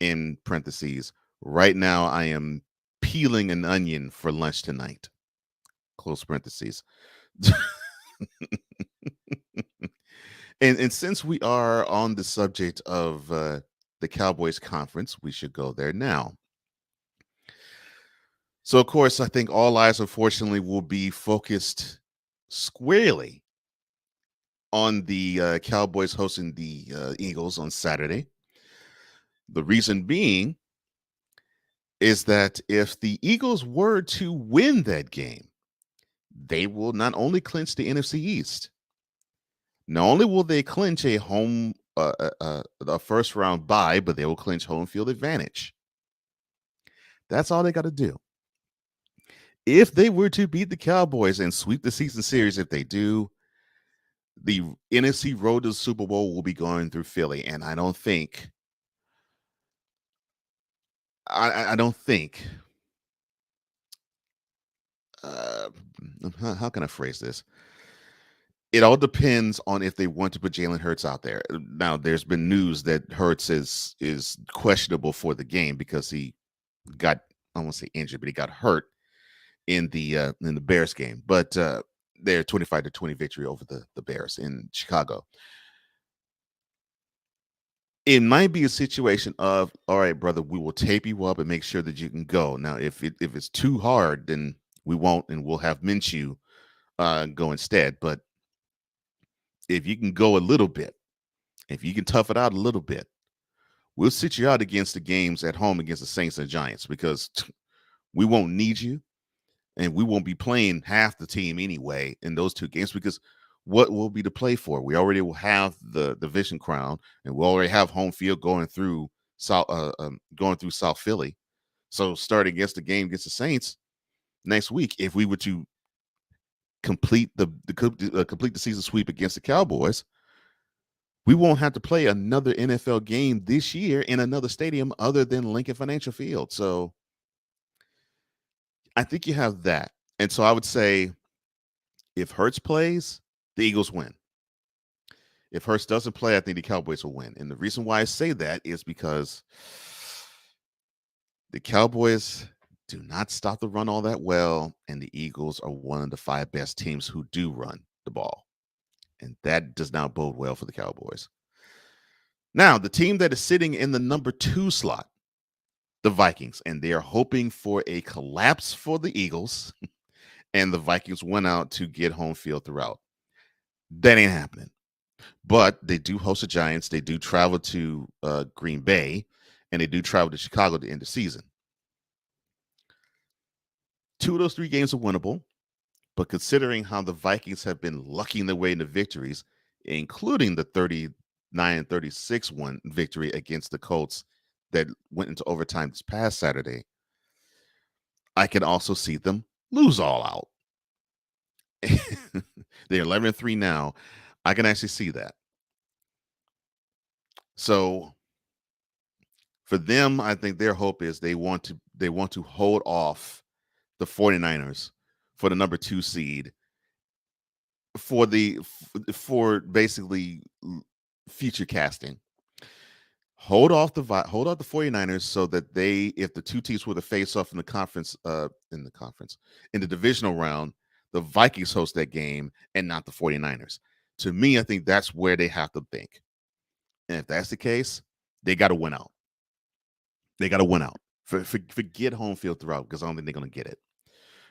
In parentheses, right now I am peeling an onion for lunch tonight. Close parentheses. And since we are on the subject of the the Cowboys conference, we should go there now. So, of course, I think all eyes, unfortunately, will be focused squarely on the Cowboys hosting the Eagles on Saturday. The reason being is that if the Eagles were to win that game, they will not only clinch the NFC East, not only will they clinch a first round bye, but they will clinch home field advantage. That's all they got to do. If they were to beat the Cowboys and sweep the season series, if they do, the NFC road to the Super Bowl will be going through Philly, and I don't think. I don't think. How can I phrase this? It all depends on if they want to put Jalen Hurts out there. Now, there's been news that Hurts is questionable for the game because he got, I won't say injured, but he got hurt in the Bears game. But their 25-20 victory over the Bears in Chicago. It might be a situation of, all right, brother, we will tape you up and make sure that you can go. Now, if it's too hard, then we won't, and we'll have Minshew go instead. But if you can go a little bit, if you can tough it out a little bit, we'll sit you out against the games at home against the Saints and Giants because we won't need you, and we won't be playing half the team anyway in those two games because what will be to play for? We already will have the division crown, and we already have home field going through South Philly. So starting against the game against the Saints next week, if we were to complete the season sweep against the Cowboys, we won't have to play another NFL game this year in another stadium other than Lincoln Financial Field. So I think you have that. And so I would say if Hurts plays, the Eagles win. If Hurts doesn't play, I think the Cowboys will win. And the reason why I say that is because the Cowboys do not stop the run all that well, and the Eagles are one of the 5 best teams who do run the ball. And that does not bode well for the Cowboys. Now, the team that is sitting in the number 2 slot, the Vikings, and they are hoping for a collapse for the Eagles, and the Vikings went out to get home field throughout. That ain't happening. But they do host the Giants. They do travel to Green Bay, and they do travel to Chicago to end the season. 2 of those 3 games are winnable, but considering how the Vikings have been lucking their way into victories, including the 39-36 victory against the Colts that went into overtime this past Saturday, I can also see them lose all out. They're 11-3 now. I can actually see that. So for them, I think their hope is they want to hold off the 49ers for the number 2 seed for basically future casting. Hold off the 49ers so that if the 2 teams were to face off in the divisional round, the Vikings host that game and not the 49ers. To me, I think that's where they have to think. And if that's the case, they got to win out. They got to win out. Forget home field throughout because I don't think they're going to get it.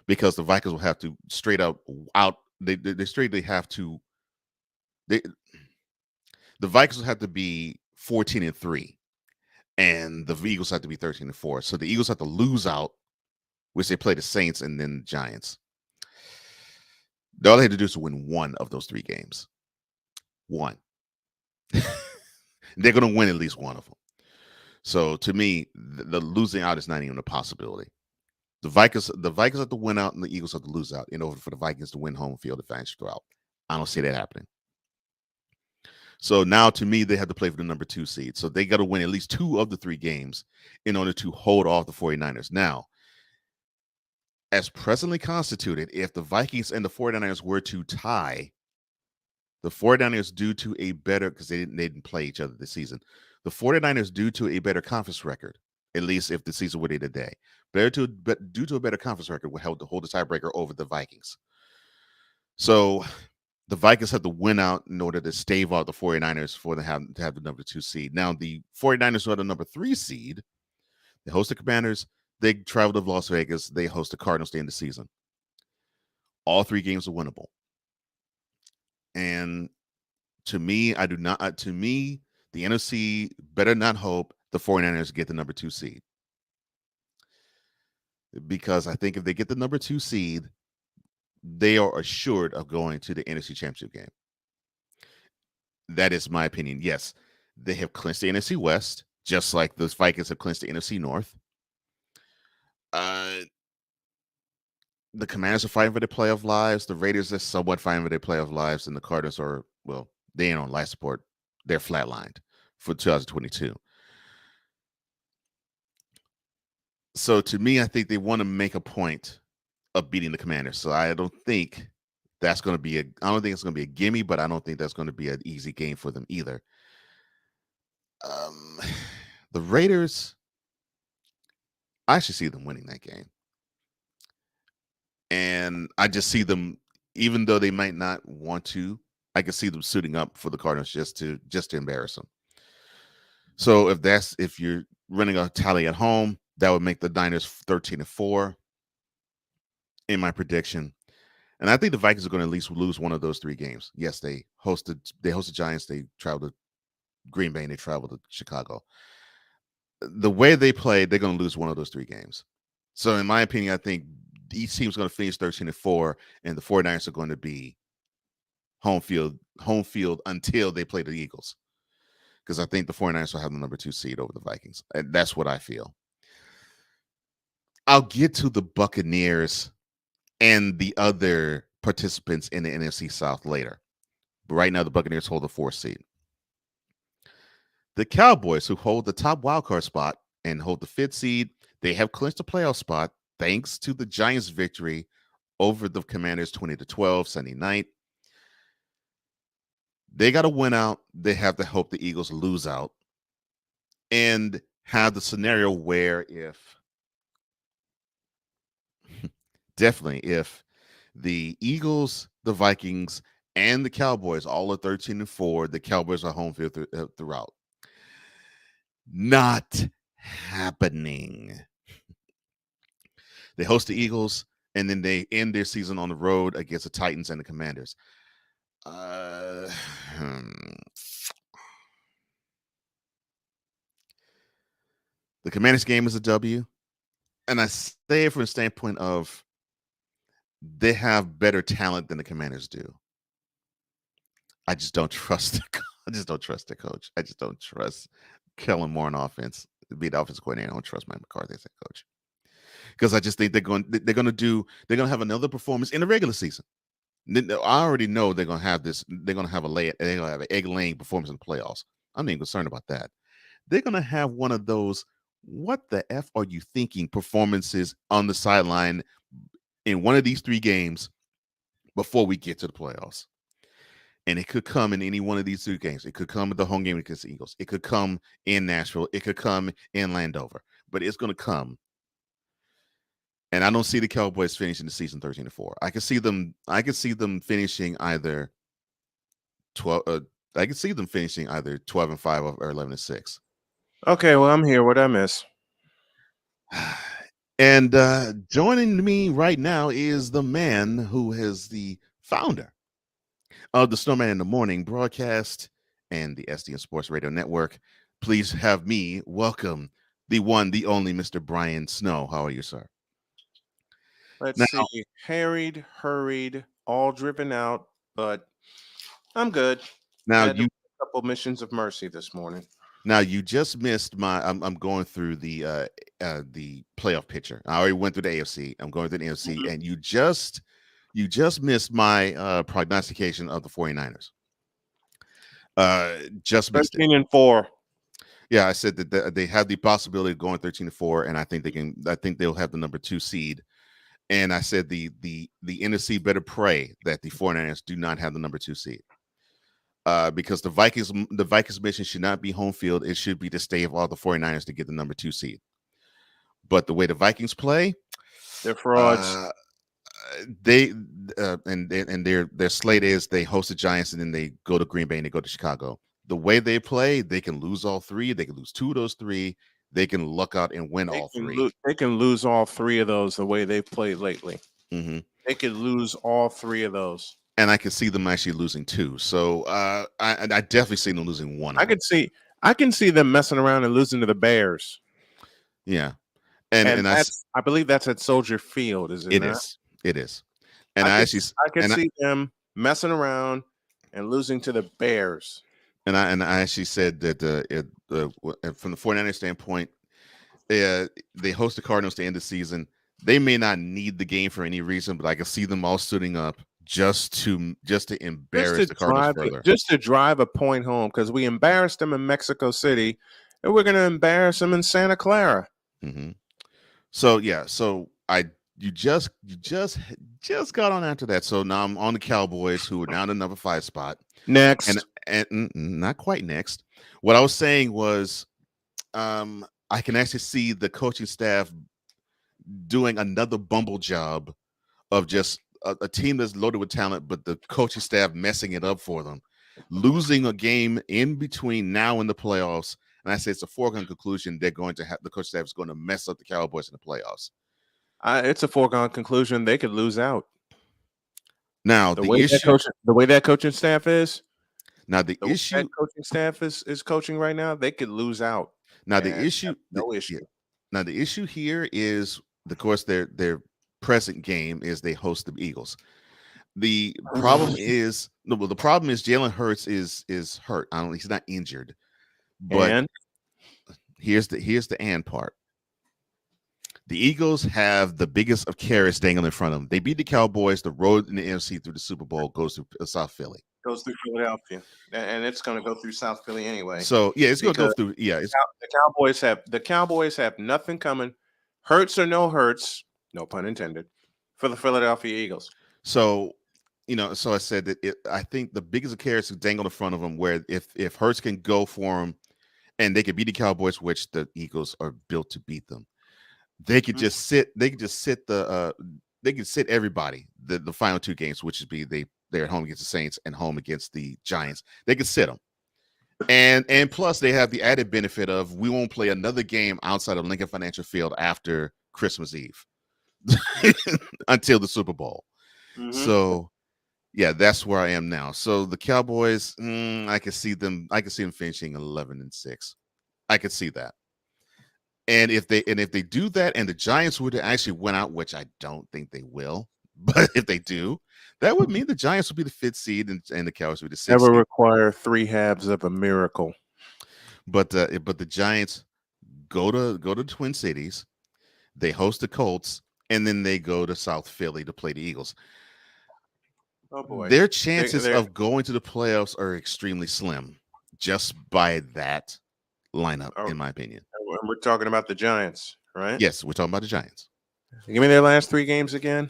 Because the Vikings will have to straight out. The Vikings will have to be 14-3, and the Eagles have to be 13-4. So the Eagles have to lose out, which they play the Saints and then the Giants. All they have to do is to win 1 of those 3 games. 1. They're going to win at least 1 of them. So to me, the losing out is not even a possibility. The Vikings have to win out, and the Eagles have to lose out in order for the Vikings to win home field advantage throughout. I don't see that happening. So now, to me, they have to play for the number 2 seed. So they got to win at least 2 of the 3 games in order to hold off the 49ers. Now, as presently constituted, if the Vikings and the 49ers were to tie, the 49ers, due to a better, because they didn't play each other this season, the 49ers, due to a better conference record, at least if the season were today, due to a better conference record, will hold the tiebreaker over the Vikings. So the Vikings have to win out in order to stave out the 49ers for to have the number 2 seed. Now, the 49ers are the number 3 seed. They host the Commanders. They travel to Las Vegas. They host the Cardinals to end the season. All 3 games are winnable. And to me, the NFC better not hope the 49ers get the number 2 seed. Because I think if they get the number 2 seed, they are assured of going to the NFC Championship game. That is my opinion. Yes, they have clinched the NFC West, just like the Vikings have clinched the NFC North. The Commanders are fighting for their playoff lives. The Raiders are somewhat fighting for their playoff lives, and the Cardinals are, well, they ain't on life support. They're flatlined for 2022. So to me, I think they want to make a point of beating the Commanders. So I don't think that's going to be I don't think it's going to be a gimme, but I don't think that's going to be an easy game for them either. The Raiders, I actually see them winning that game. And I just see them, even though they might not want to, I can see them suiting up for the Cardinals just to embarrass them. So if you're running a tally at home, that would make the Niners 13-4 in my prediction. And I think the Vikings are going to at least lose one of those 3 games. Yes, they hosted Giants, they traveled to Green Bay, and they traveled to Chicago. The way they played, they're going to lose one of those 3 games. So in my opinion, I think each team's going to finish 13-4, and the 49ers are going to be home field until they play the Eagles. Because I think the 49ers will have the number 2 seed over the Vikings. And that's what I feel. I'll get to the Buccaneers and the other participants in the NFC South later. But right now, the Buccaneers hold the 4th seed. The Cowboys, who hold the top wildcard spot and hold the 5th seed, they have clinched a playoff spot thanks to the Giants' victory over the Commanders 20-12 Sunday night. They got to win out. They have to hope the Eagles lose out and have the scenario where if the Eagles, the Vikings, and the Cowboys all are 13-4, the Cowboys are home field throughout. Not happening. They host the Eagles, and then they end their season on the road against the Titans and the Commanders. The Commanders game is a W, and I say it from the standpoint of they have better talent than the Commanders do. I just don't trust I just don't trust the coach. I just don't trust Kellen Moore on offense. Be the offensive coordinator. I don't trust Mike McCarthy as a coach. Because I just think they're going to have another performance in the regular season. I already know they're going to have this. They're going to have an egg-laying performance in the playoffs. I'm not even concerned about that. They're going to have one of those, what the F are you thinking performances on the sideline in one of these 3 games before we get to the playoffs. And it could come in any one of these 2 games. It could come at the home game against the Eagles. It could come in Nashville. It could come in Landover. But it's going to come. And I don't see the Cowboys finishing the season 13-4. I can see them finishing either 12. I can see them finishing either 12-5 or 11-6. Okay, well, I'm here. What I miss? And joining me right now is the man who is the founder of the Snowman in the Morning broadcast and the SDN Sports Radio Network. Please have me welcome the one, the only Mr. Brian Snow. How are you, sir? Let's see. Harried, hurried, all driven out, but I'm good. Now a couple missions of mercy this morning. Now you just missed my. I'm going through the playoff picture. I already went through the AFC. I'm going through the NFC, and you just missed my prognostication of the 49ers. Just missed 13-4. Yeah, I said that they have the possibility of going 13-4, and I think they can. I think they'll have the number 2 seed. And I said the NFC better pray that the 49ers do not have the number 2 seed. Because the Vikings mission should not be home field. It should be to stave all the 49ers to get the number 2 seed. But the way the Vikings play, they're frauds. and their slate is they host the Giants and then they go to Green Bay and they go to Chicago. The way they play, they can lose all three. They can lose 2 of those 3. They can luck out and win all 3. They can lose all 3 of those the way they've played lately. Mm-hmm. They could lose all 3 of those. And I can see them actually losing 2. So I definitely see them losing 1. I can see them messing around and losing to the Bears. Yeah. And I believe that's at Soldier Field, is it? It is. And I could see them messing around and losing to the Bears. And I actually said that from the 49ers standpoint, they host the Cardinals to end the season. They may not need the game for any reason, but I can see them all suiting up just to embarrass the Cardinals further. Just to drive a point home, because we embarrassed them in Mexico City, and we're going to embarrass them in Santa Clara. Mm-hmm. So you just got on after that. So now I'm on the Cowboys, who are down to number 5 spot. Next. And not quite next. What I was saying was I can actually see the coaching staff doing another bumble job of just a team that's loaded with talent, but the coaching staff messing it up for them, losing a game in between now and the playoffs. And I say it's a foregone conclusion they're going to have the coaching staff is going to mess up the Cowboys in the playoffs. It's a foregone conclusion they could lose out. Now the way that coaching staff is. Now the issue that coaching staff is coaching right now, they could lose out. Now the issue, issue. Now the issue here is, of course, their present game is they host the Eagles. The problem is Jalen Hurts is hurt. He's not injured, but here's the and part. The Eagles have the biggest of carrots dangling in front of them. They beat the Cowboys. The road in the NFC through the Super Bowl goes through South Philly. Goes through Philadelphia, and it's going to go through South Philly anyway. So yeah, it's going to go through. Yeah, the Cowboys have nothing coming. Hurts or no hurts, no pun intended, for the Philadelphia Eagles. So I said that I think the biggest of carrots dangle in front of them. Where if Hurts can go for them, and they could beat the Cowboys, which the Eagles are built to beat them. They could just sit. They could just sit they could sit everybody. The final 2 games, which would be they're at home against the Saints and home against the Giants. They could sit them, and plus they have the added benefit of we won't play another game outside of Lincoln Financial Field after Christmas Eve until the Super Bowl. Mm-hmm. So yeah, that's where I am now. So the Cowboys, I can see them finishing 11-6. I could see that. And if they do that, and the Giants would actually win out, which I don't think they will, but if they do, that would mean the Giants would be the 5th seed and the Cowboys would be the 6th. Never require 3 halves of a miracle. But the Giants go to Twin Cities, they host the Colts, and then they go to South Philly to play the Eagles. Oh boy, their chances of going to the playoffs are extremely slim just by that lineup, in my opinion. We're talking about the Giants, right? Yes, we're talking about the Giants. Give me their last 3 games again.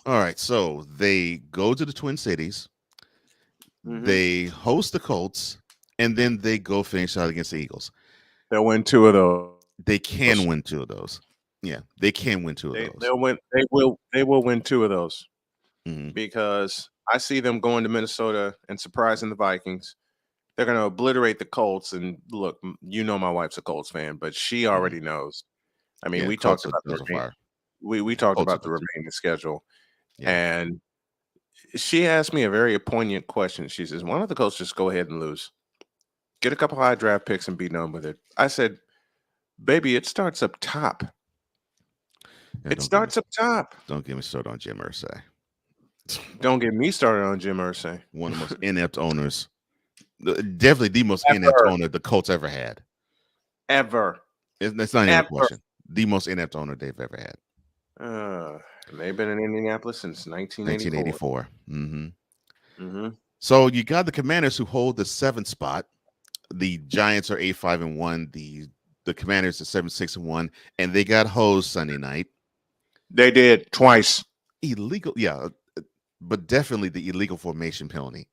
All right, so they go to the Twin Cities, they host the Colts, and then they go finish out against the Eagles. They'll win 2 of those. They can win 2 of those. Yeah, they can win 2 of those. They'll win. They will win 2 of those because I see them going to Minnesota and surprising the Vikings. They're going to obliterate the Colts. And look, my wife's a Colts fan, but she already knows. I mean, we talked about we talked about the remaining schedule, and she asked me a very poignant question. She says, "Why don't the Colts just go ahead and lose, get a couple high draft picks, and be done with it?" I said, "Baby, it starts up top. It starts up top. Don't get me started on Jim Irsay. Don't get me started on Jim Irsay. One of the most inept owners." Definitely the most inept owner the Colts ever had. Ever. That's not even a question. The most inept owner they've ever had. They've been in Indianapolis since 1984. So you got the Commanders who hold the 7th spot. The Giants are 8-5-1. The Commanders are 7-6-1, and they got hosed Sunday night. They did twice. Illegal, yeah, but definitely the illegal formation penalty.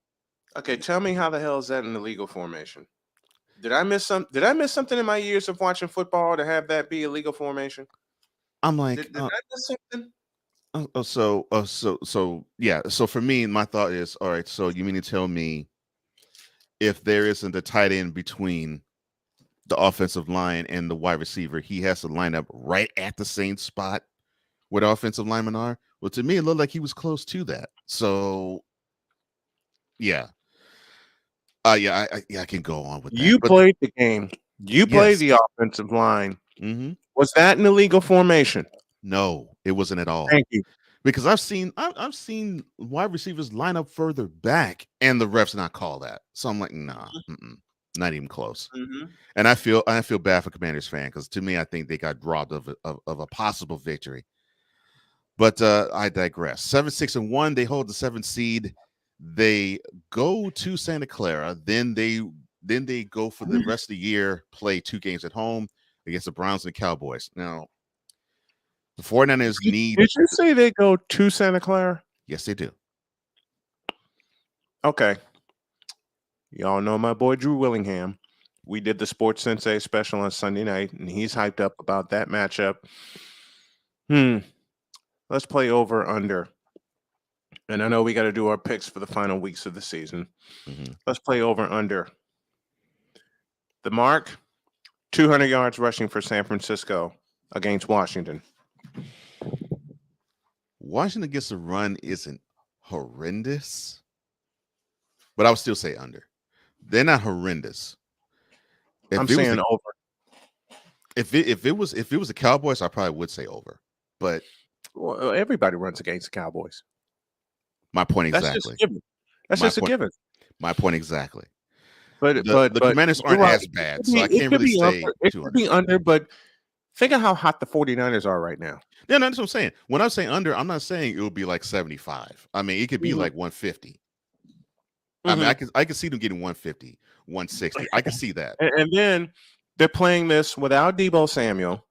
Okay, tell me how the hell is that an illegal formation? Did I miss something in my years of watching football to have that be illegal formation? I'm like, did I miss something? Yeah. So for me, my thought is, all right. So you mean to tell me if there isn't a tight end between the offensive line and the wide receiver, he has to line up right at the same spot where the offensive linemen are? Well, to me, it looked like he was close to that. So, yeah. I can go on with that. You played the game. You played the offensive line. Mm-hmm. Was that an illegal formation? No, it wasn't at all. Thank you. Because I've seen wide receivers line up further back, and the refs not call that. So I'm like, nah, not even close. Mm-hmm. And I feel bad for Commanders fan because to me, I think they got robbed of a possible victory. But I digress. 7-6-1, they hold the 7th seed. They go to Santa Clara. Then they go for the rest of the year, play 2 games at home against the Browns and the Cowboys. Now, the 49ers need. Did you say they go to Santa Clara? Yes, they do. Okay. Y'all know my boy Drew Willingham. We did the Sports Sensei special on Sunday night, and he's hyped up about that matchup. Let's play over under. And I know we got to do our picks for the final weeks of the season. Mm-hmm. Let's play over under. The mark, 200 yards rushing for San Francisco against Washington. Washington gets a run isn't horrendous, but I would still say under. They're not horrendous. I'm saying over. If it was the Cowboys, I probably would say over. But everybody runs against the Cowboys. My point exactly. That's just a given. My point exactly. But the Commanders aren't as bad, so I can't really say it could be under. But think of how hot the 49ers are right now. Yeah, that's what I'm saying. When I'm saying under, I'm not saying it will be like 75. I mean, it could be like 150. I mean, I can see them getting 150, 160. I can see that. And then they're playing this without Deebo Samuel.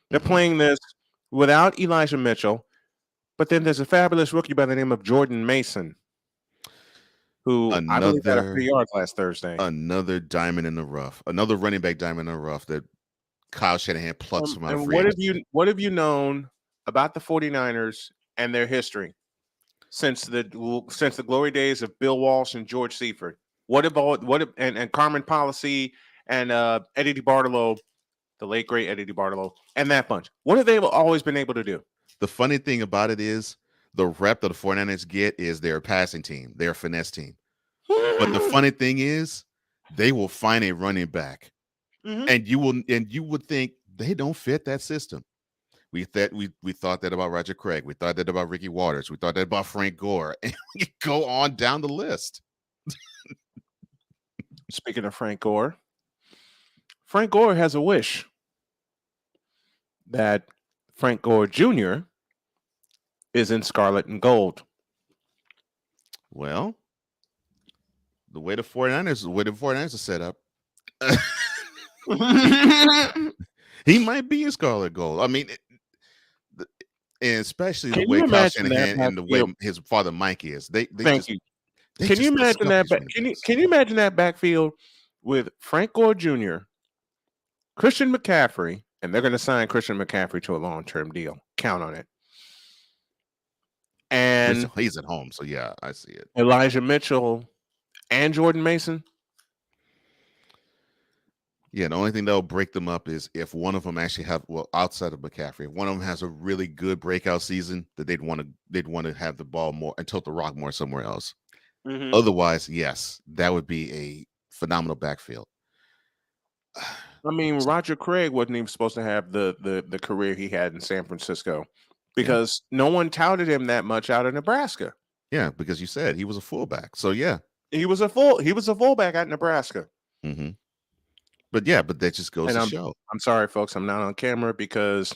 They're playing this without Elijah Mitchell. But then there's a fabulous rookie by the name of Jordan Mason, who I believe had 3 yards last Thursday. Another diamond in the rough. Another running back diamond in the rough that Kyle Shanahan plucks from out of free agency. What have you known about the 49ers and their history since the glory days of Bill Walsh and George Seifert? And Carmen Policy and Eddie DeBartolo, the late great Eddie DeBartolo, and that bunch? What have they always been able to do? The funny thing about it is the rep that the 49ers get is they're a passing team. They're a finesse team. But the funny thing is they will find a running back. And you would think they don't fit that system. We thought that about Roger Craig. We thought that about Ricky Waters. We thought that about Frank Gore. And we go on down the list. Speaking of Frank Gore has a wish that Frank Gore Jr. is in scarlet and gold. Well, the way the 49ers are set up, he might be in scarlet gold. I mean, and especially the way Kyle Shanahan and the way his father Mike is. Can you imagine that? Can you imagine that backfield with Frank Gore Jr., Christian McCaffrey, and they're going to sign Christian McCaffrey to a long-term deal. Count on it. And he's at home, so yeah, I see it. Elijah Mitchell and Jordan Mason. Yeah, the only thing that'll break them up is if one of them actually outside of McCaffrey, if one of them has a really good breakout season, that they'd want to have the ball more and tilt the rock more somewhere else. Otherwise, yes, that would be a phenomenal backfield. I mean, Roger Craig wasn't even supposed to have the career he had in San Francisco because no one touted him that much out of Nebraska. Yeah, because you said he was a fullback. So yeah, he was a fullback at Nebraska. But that just goes to show. I'm sorry, folks. I'm not on camera because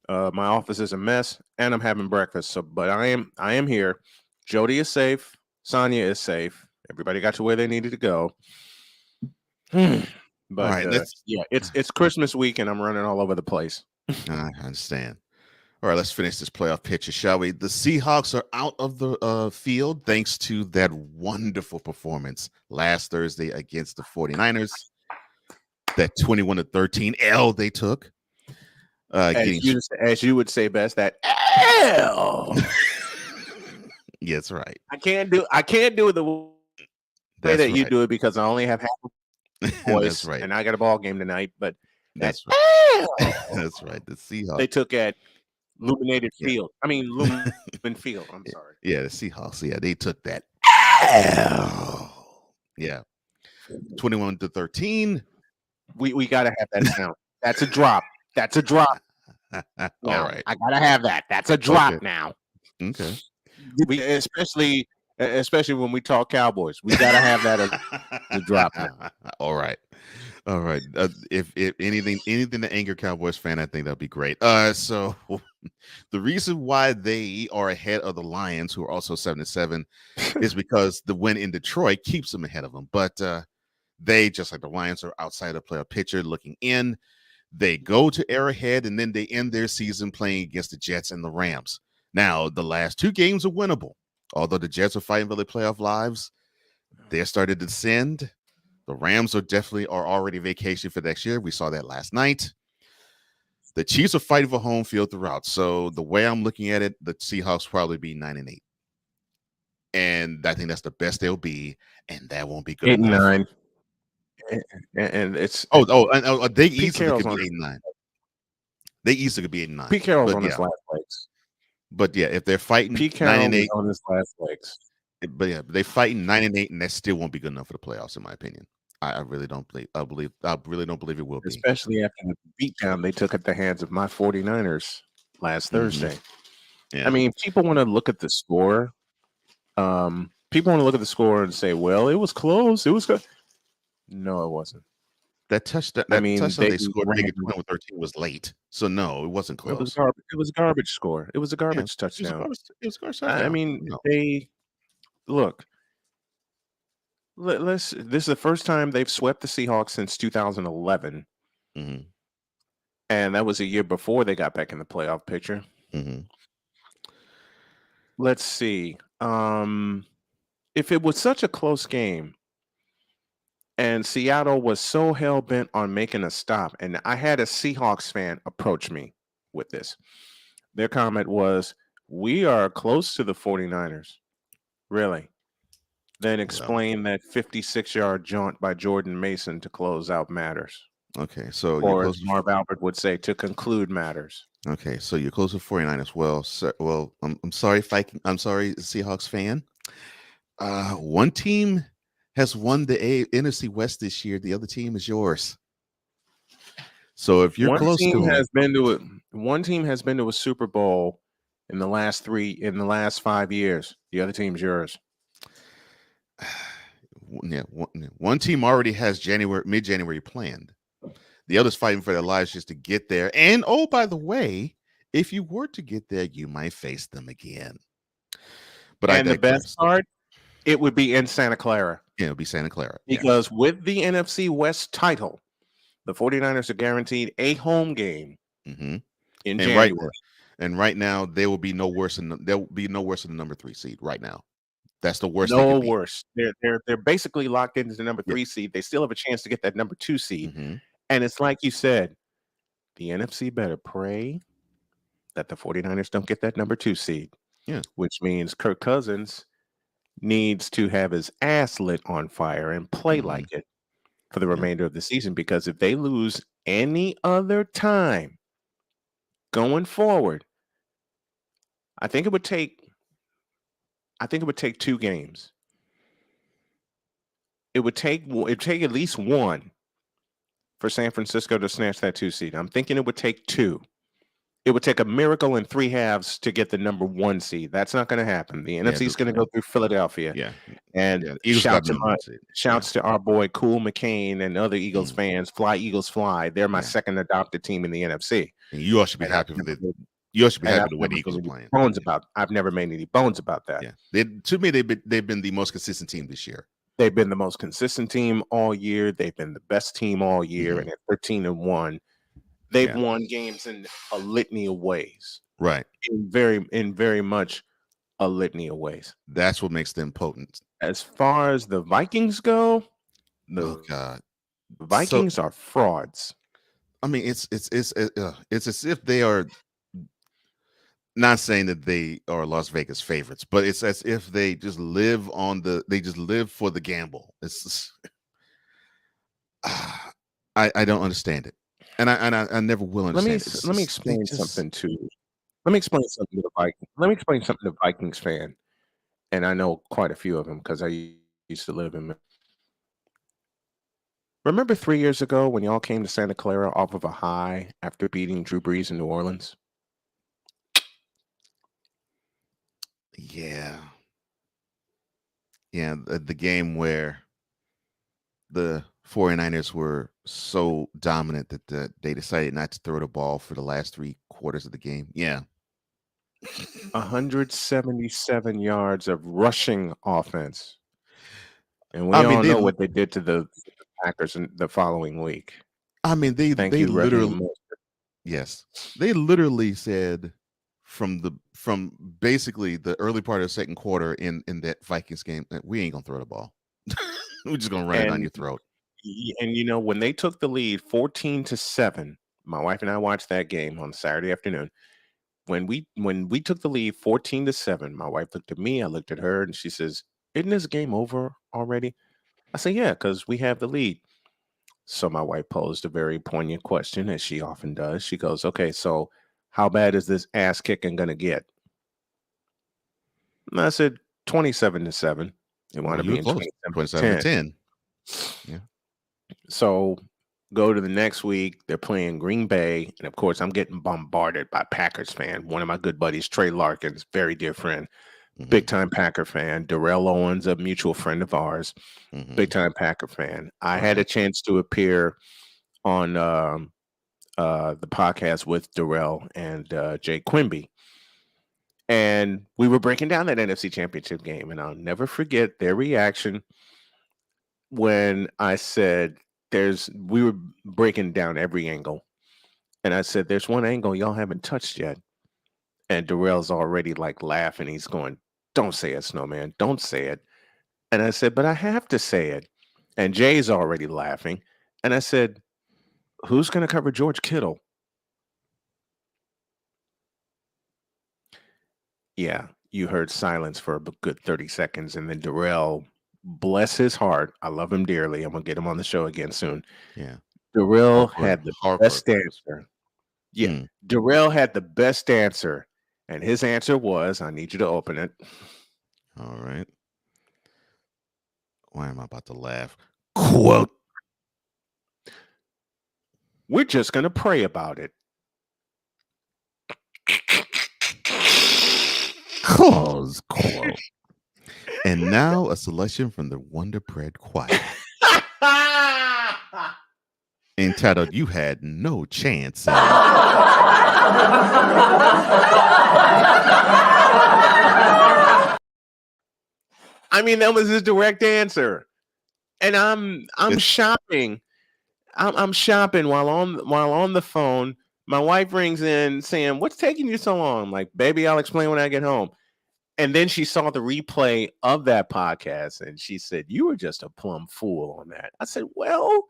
my office is a mess and I'm having breakfast. But I am here. Jody is safe. Sonia is safe. Everybody got to where they needed to go. But right, it's Christmas week and I'm running all over the place. I understand. All right, let's finish this playoff picture, shall we? The Seahawks are out of the field thanks to that wonderful performance last Thursday against the 49ers. That 21-13 L they took. As you would say best, that L. Yeah, that's right. I can't do it the way that you do it because I only have half a voice. That's right. And I got a ball game tonight. But that's right. That's right. The Seahawks. They took at Luminated Field. I mean, Lumen Field. I'm sorry. Yeah, the Seahawks. Yeah, they took that. Yeah, 21-13. We gotta have that sound. That's a drop. That's a drop. All right. I gotta have that. That's a drop Okay. now. Okay. We especially when we talk Cowboys, we gotta have that as a drop now. All right. All right. If anything to anger Cowboys fan, I think that'd be great. So the reason why they are ahead of the Lions, who are also 7-7, is because the win in Detroit keeps them ahead of them. But they, just like the Lions, are outside the playoff picture looking in. They go to Arrowhead, and then they end their season playing against the Jets and the Rams. Now, the last two games are winnable. Although the Jets are fighting for their playoff lives, they're starting to descend. The Rams are already vacation for next year. We saw that last night. The Chiefs are fighting for home field throughout. So the way I'm looking at it, the Seahawks probably be 9-8. And I think that's the best they'll be, and that won't be good 8-9. And it's they easily could be 8-9. They easily could be 8-9. Pete Carroll's on his last legs. But yeah, if they're fighting Pete Carroll 9-8 on his last legs. But yeah, they fighting 9-8, and that still won't be good enough for the playoffs, in my opinion. I really don't believe. I really don't believe it will be. Especially after the beatdown they took at the hands of my 49ers last Thursday. Yeah. I mean, people want to look at the score. People want to look at the score and say, "Well, it was close. It was good." No, it wasn't. That touchdown. Touchdown they scored to make it 21-13 was late, so no, it wasn't close. It was a garbage score. It was a garbage touchdown. It was a garbage touchdown. I mean, they look. This is the first time they've swept the Seahawks since 2011, mm-hmm. and that was a year before they got back in the playoff picture. Mm-hmm. Let's see. If it was such a close game, and Seattle was so hell bent on making a stop, and I had a Seahawks fan approach me with this. Their comment was, "We are close to the 49ers." Really? Then explain that 56-yard jaunt by Jordan Mason to close out matters. Okay, so or as Marv Albert would say, to conclude matters. Okay, so you're close to 49ers. Well, I'm sorry, I'm sorry, Seahawks fan. One team has won the NFC West this year. The other team is yours. So if you're close to one team has been to a Super Bowl in the last 5 years. The other team's yours. Yeah, one team already has mid-January planned. The other's fighting for their lives just to get there. And oh, by the way, if you were to get there, you might face them again. But the best part, it would be in Santa Clara. Yeah, it would be Santa Clara. Because with the NFC West title, the 49ers are guaranteed a home game in January. Right now, they will be no worse than the number 3 seed right now. That's the worst. No worse. They're basically locked into the number 3 seed. They still have a chance to get that number 2 seed. Mm-hmm. And it's like you said, the NFC better pray that the 49ers don't get that number 2 seed. Yeah. Which means Kirk Cousins needs to have his ass lit on fire and play like it for the remainder of the season. Because if they lose any other time going forward, I think it would take 2 games. It would take at least one for San Francisco to snatch that 2 seed. I'm thinking it would take 2. It would take a miracle in 3 halves to get the number 1 seed. That's not going to happen. The NFC is going to go through Philadelphia. Yeah. And shouts to our boy Cool McCain and other Eagles fans. Fly Eagles fly. They're my second adopted team in the NFC. And you all should be happy with it. You should be happy with what the Eagles are playing. I've never made any bones about that. Yeah, to me, they've been the most consistent team this year. They've been the most consistent team all year. They've been the best team all year, and at 13-1, they've won games in a litany of ways. Right. In very much a litany of ways. That's what makes them potent. As far as the Vikings go, oh God, the Vikings are frauds. I mean, it's as if they are not saying that they are Las Vegas favorites, but it's as if they just live for the gamble. It's just, I don't understand it, and I never will Let me understand it. It's let me just, they explain just something to let me explain something to the Vikings. Let me explain something to the Vikings fan, and I know quite a few of them because I used to live in. Remember 3 years ago when y'all came to Santa Clara off of a high after beating Drew Brees in New Orleans? yeah, the game where the 49ers were so dominant that they decided not to throw the ball for the last 3 quarters of the game. Yeah. 177 yards of rushing offense. And we I mean, all know what they did to the Packers in the following week. Thank they you, Raheem literally, Mostert. yes, they literally said from basically the early part of the second quarter in that Vikings game that we ain't gonna throw the ball. We're just gonna run it down And your throat. when they took the lead 14-7, my wife and I watched that game on Saturday afternoon. When we took the lead 14-7, my wife looked at me, I looked at her, and she says, "Isn't this game over already?" I said, "Yeah, because we have the lead." So my wife posed a very poignant question, as she often does. She goes, "Okay, so how bad is this ass kicking gonna get?" And I said, 27-7. It wound Well, up you were being close. 27-10. 27-10. Yeah. So go to the next week. They're playing Green Bay. And of course, I'm getting bombarded by Packers fan. One of my good buddies, Trey Larkins, very dear friend, big time Packer fan. Darrell Owens, a mutual friend of ours, big time Packer fan. I had a chance to appear on the podcast with Darrell and Jay Quimby. And we were breaking down that NFC Championship game. And I'll never forget their reaction when I said we were breaking down every angle. And I said, there's one angle y'all haven't touched yet. And Darrell's already like laughing. He's going, "Don't say it, Snowman. Don't say it." And I said, "But I have to say it." And Jay's already laughing. And I said, "Who's going to cover George Kittle?" Yeah, you heard silence for a good 30 seconds. And then Darrell, bless his heart, I love him dearly. I'm going to get him on the show again soon. Yeah. Darrell had the best close. answer. Yeah, Darrell had the best answer. And his answer was, I need you to open it. All right. Why am I about to laugh? Quote. "We're just going to pray about it." Cause quote. And now a selection from the Wonder Bread Choir. Entitled "You Had No Chance." I mean, that was his direct answer. And I'm shopping. I'm shopping while on the phone. My wife rings in saying, "What's taking you so long?" I'm like, "Baby, I'll explain when I get home." And then she saw the replay of that podcast and she said, "You were just a plumb fool on that." I said, "Well,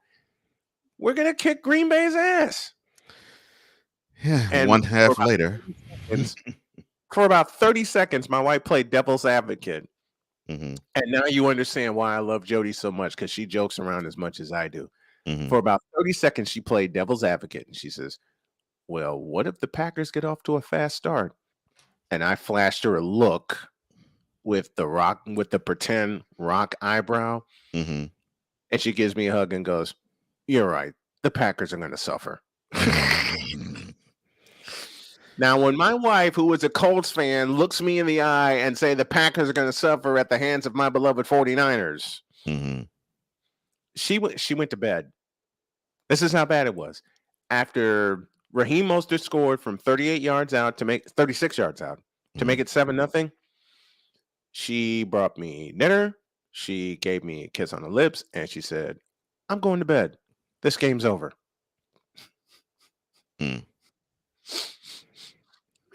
we're gonna kick Green Bay's ass." Yeah, And one half later. For about 30 seconds, my wife played devil's advocate. Mm-hmm. And now you understand why I love Jody so much, because she jokes around as much as I do. Mm-hmm. For about 30 seconds, she played devil's advocate. And she says, "Well, what if the Packers get off to a fast start?" And I flashed her a look with the pretend rock eyebrow. Mm-hmm. And she gives me a hug and goes, "You're right. The Packers are going to suffer." Now, when my wife, who is a Colts fan, looks me in the eye and say the Packers are going to suffer at the hands of my beloved 49ers, she went to bed. This is how bad it was. After Raheem Mostert scored from 38 yards out to make 36 yards out to make it 7-0, she brought me dinner. She gave me a kiss on the lips, and she said, "I'm going to bed. This game's over."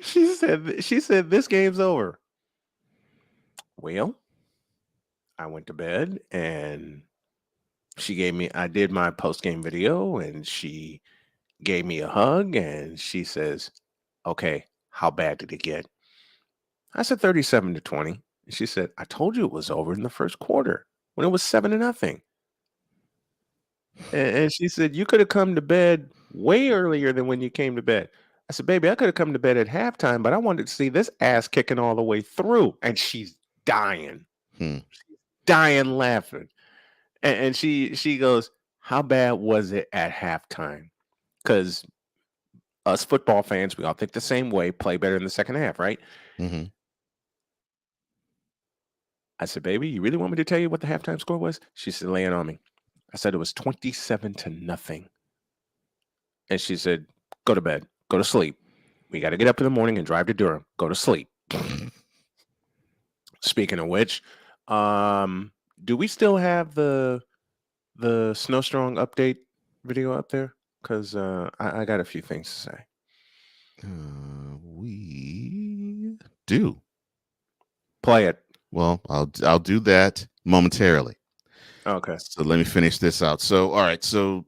She said, "This game's over." Well, I went to bed and I did my post-game video, and she gave me a hug, and she says, "Okay, how bad did it get?" I said 37-20. And she said, "I told you it was over in the first quarter when it was 7-0." And she said, "You could have come to bed way earlier than when you came to bed." I said, "Baby, I could have come to bed at halftime, but I wanted to see this ass kicking all the way through." And she's dying, dying laughing. And she goes, "How bad was it at halftime?" Because us football fans, we all think the same way, play better in the second half, right? Mm-hmm. I said, "Baby, you really want me to tell you what the halftime score was?" She said, "Lay it on me." I said, "It was 27-0. And she said, "Go to bed. Go to sleep. We got to get up in the morning and drive to Durham. Go to sleep." Speaking of which, do we still have the Snowstrong update video up there? Because I got a few things to say. We do. Play it. Well, I'll do that momentarily. Okay. So let me finish this out. So, all right. So,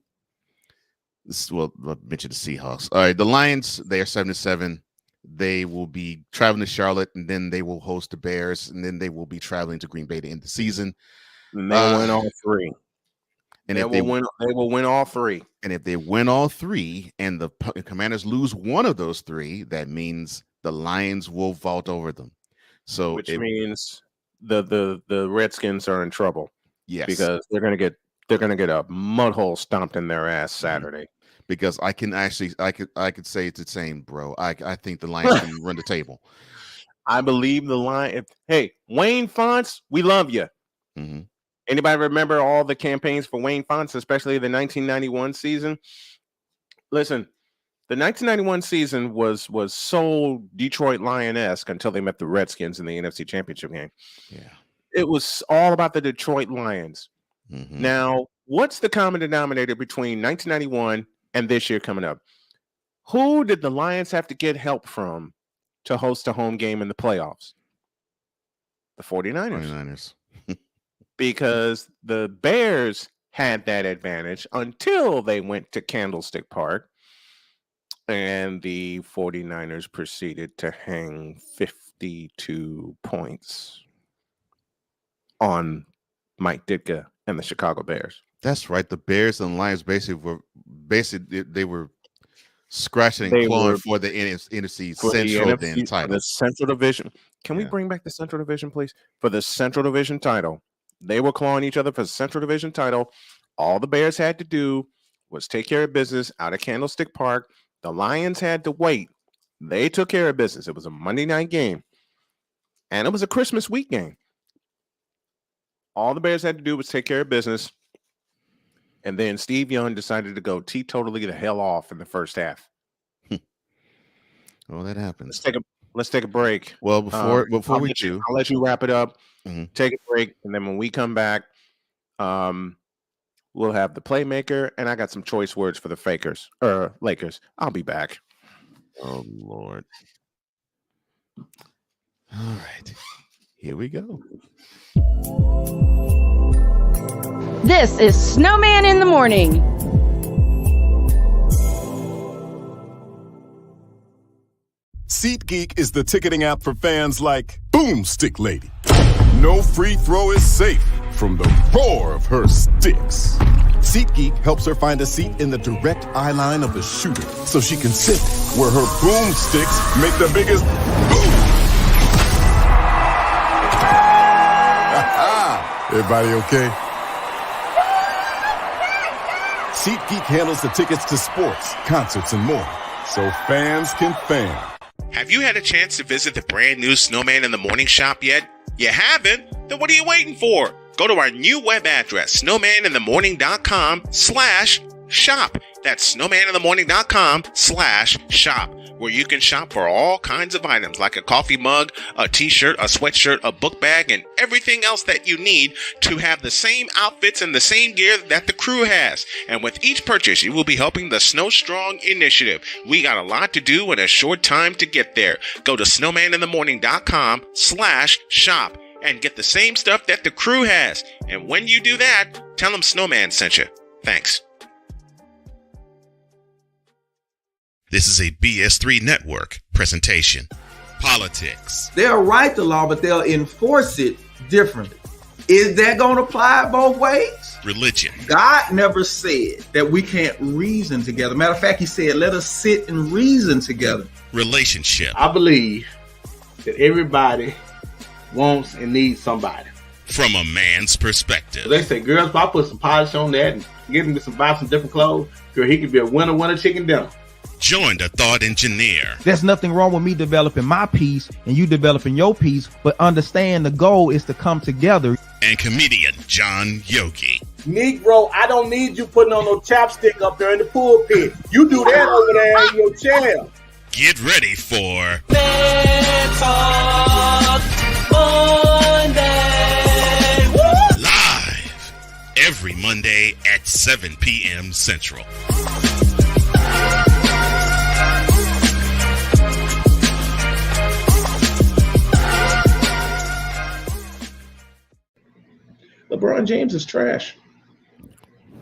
I'll mention the Seahawks. All right. The Lions, they are 7-7. They will be traveling to Charlotte, and then they will host the Bears, and then they will be traveling to Green Bay to end the season. And they win all three. And they will win all three. And if they win all three, and the Commanders lose one of those three, that means the Lions will vault over them. So, which means the Redskins are in trouble. Yes, because they're gonna get a mud hole stomped in their ass Saturday. Because I could say it's the same, bro. I think the Lions can run the table. I believe the line. Hey, Wayne Fonts, we love you. Mm-hmm. Anybody remember all the campaigns for Wayne Fonts, especially the 1991 season? Listen, the 1991 season was so Detroit Lion-esque until they met the Redskins in the NFC Championship game. Yeah, it was all about the Detroit Lions. Mm-hmm. Now, what's the common denominator between 1991 and this year coming up? Who did the Lions have to get help from to host a home game in the playoffs? The 49ers. Because the Bears had that advantage until they went to Candlestick Park, and the 49ers proceeded to hang 52 points on Mike Ditka and the Chicago Bears. That's right. The Bears and Lions they were scratching and clawing for the NFC Central title. The Central Division. Can we bring back the Central Division, please? For the Central Division title. They were clawing each other for the Central Division title. All the Bears had to do was take care of business out of Candlestick Park. The Lions had to wait. They took care of business. It was a Monday night game. And it was a Christmas week game. All the Bears had to do was take care of business. And then Steve Young decided to go teetotally the hell off in the first half. Well, that happens. Let's take a break. Well, before we do, I'll let you wrap it up. Mm-hmm. Take a break, and then when we come back, we'll have the playmaker, and I got some choice words for the Lakers. I'll be back. Oh Lord! All right, here we go. This is Snowman in the Morning. SeatGeek is the ticketing app for fans like Boomstick Lady. No free throw is safe from the roar of her sticks. SeatGeek helps her find a seat in the direct eye line of the shooter so she can sit where her boomsticks make the biggest boom. Everybody okay? SeatGeek handles the tickets to sports, concerts, and more, so fans can fan. Have you had a chance to visit the brand new Snowman in the Morning shop yet? You haven't? Then what are you waiting for? Go to our new web address, snowmaninthemorning.com/shop. That's snowmaninthemorning.com/shop, where you can shop for all kinds of items like a coffee mug, a t-shirt, a sweatshirt, a book bag, and everything else that you need to have the same outfits and the same gear that the crew has. And with each purchase, you will be helping the Snow Strong initiative. We got a lot to do in a short time to get there. Go to snowmaninthemorning.com/shop and get the same stuff that the crew has. And when you do that, tell them Snowman sent you. Thanks. This is a BS3 network presentation. Politics. They'll write the law, but they'll enforce it differently. Is that going to apply both ways? Religion. God never said that we can't reason together. Matter of fact, he said, let us sit and reason together. Relationship. I believe that everybody wants and needs somebody. From a man's perspective. So they say, girls, if I put some polish on that and get him to buy some different clothes, girl, he could be a winner chicken dinner. Join the thought engineer. There's nothing wrong with me developing my piece and you developing your piece, but understand the goal is to come together. And comedian John Yogi. Negro, I don't need you putting on no chapstick up there in the pulpit. You do that over there in your chair. Get ready for Let's Talk Monday. Live every Monday at 7 p.m. Central. LeBron James is trash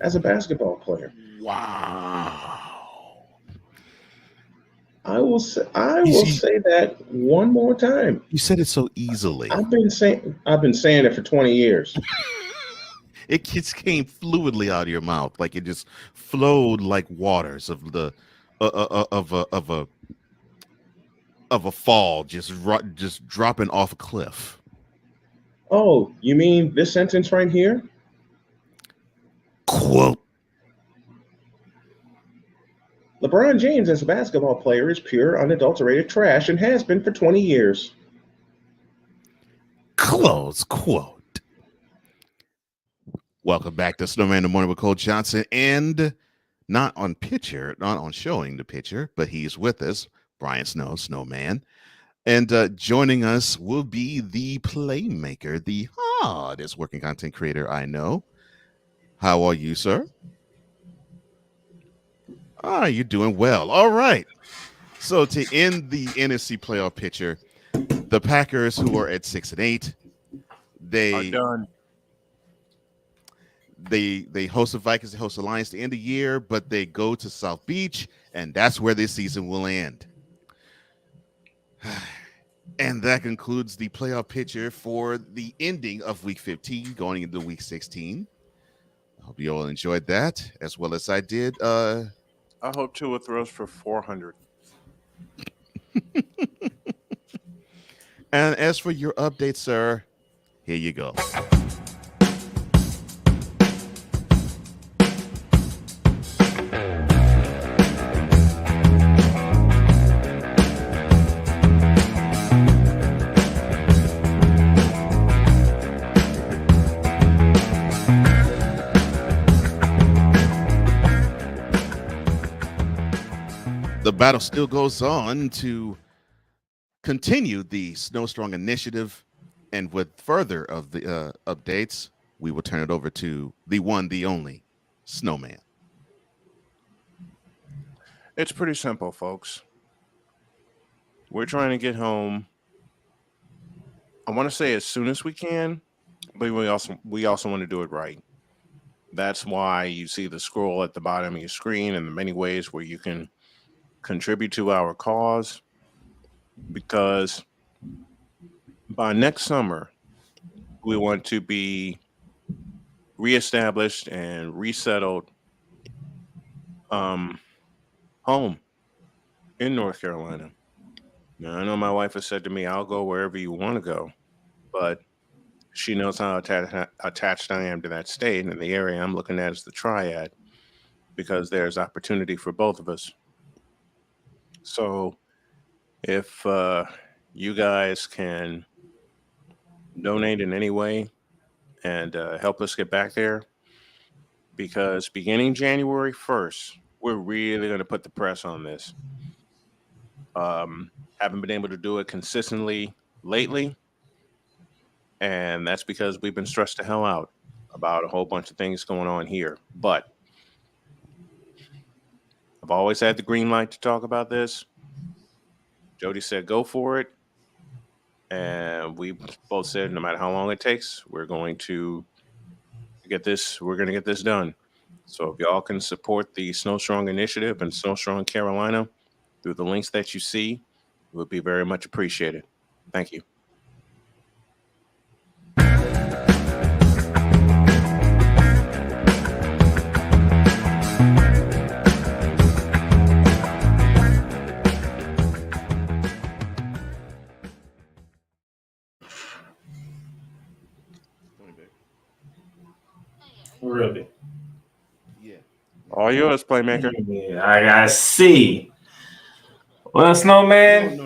as a basketball player. Wow. I will say that one more time. You said it so easily. I've been saying it for 20 years. It just came fluidly out of your mouth, like it just flowed like waters of the of a fall, just dropping off a cliff. Oh, you mean this sentence right here? Quote. LeBron James as a basketball player is pure, unadulterated trash and has been for 20 years. Close quote. Welcome back to Snowman in the Morning with Cole Johnson, and not on showing the picture, but he's with us, Brian Snow, Snowman. And joining us will be the playmaker, the hardest working content creator I know. How are you, sir? You're doing well. All right. So to end the NFC playoff picture, the Packers, who are at 6-8, they are done. They host the Vikings, they host the Lions to end the year, but they go to South Beach, and that's where this season will end. And that concludes the playoff picture for the ending of Week 15, going into Week 16. I hope you all enjoyed that as well as I did. I hope Tua throws for 400. And as for your update, sir, here you go. The battle still goes on to continue the Snow Strong initiative, and with further of the updates, we will turn it over to the one, the only Snowman. It's pretty simple, folks. We're trying to get home. I want to say as soon as we can, but we also want to do it right. That's why you see the scroll at the bottom of your screen and the many ways where you can contribute to our cause, because by next summer we want to be reestablished and resettled home in North Carolina. Now, I know my wife has said to me, I'll go wherever you want to go, but she knows how attached I am to that state, and the area I'm looking at is the Triad, because there's opportunity for both of us. So if you guys can donate in any way and help us get back there, because beginning January 1st, we're really going to put the press on this. Haven't been able to do it consistently lately, and that's because we've been stressed the hell out about a whole bunch of things going on here. But I've always had the green light to talk about this. Jody said, go for it. And we both said, no matter how long it takes, we're going to get this done. So if y'all can support the Snow Strong Initiative and Snow Strong Carolina, through the links that you see. It would be very much appreciated. Thank you. Really? Yeah. All yours, playmaker. Yeah, I gotta see. Well, Snowman. No.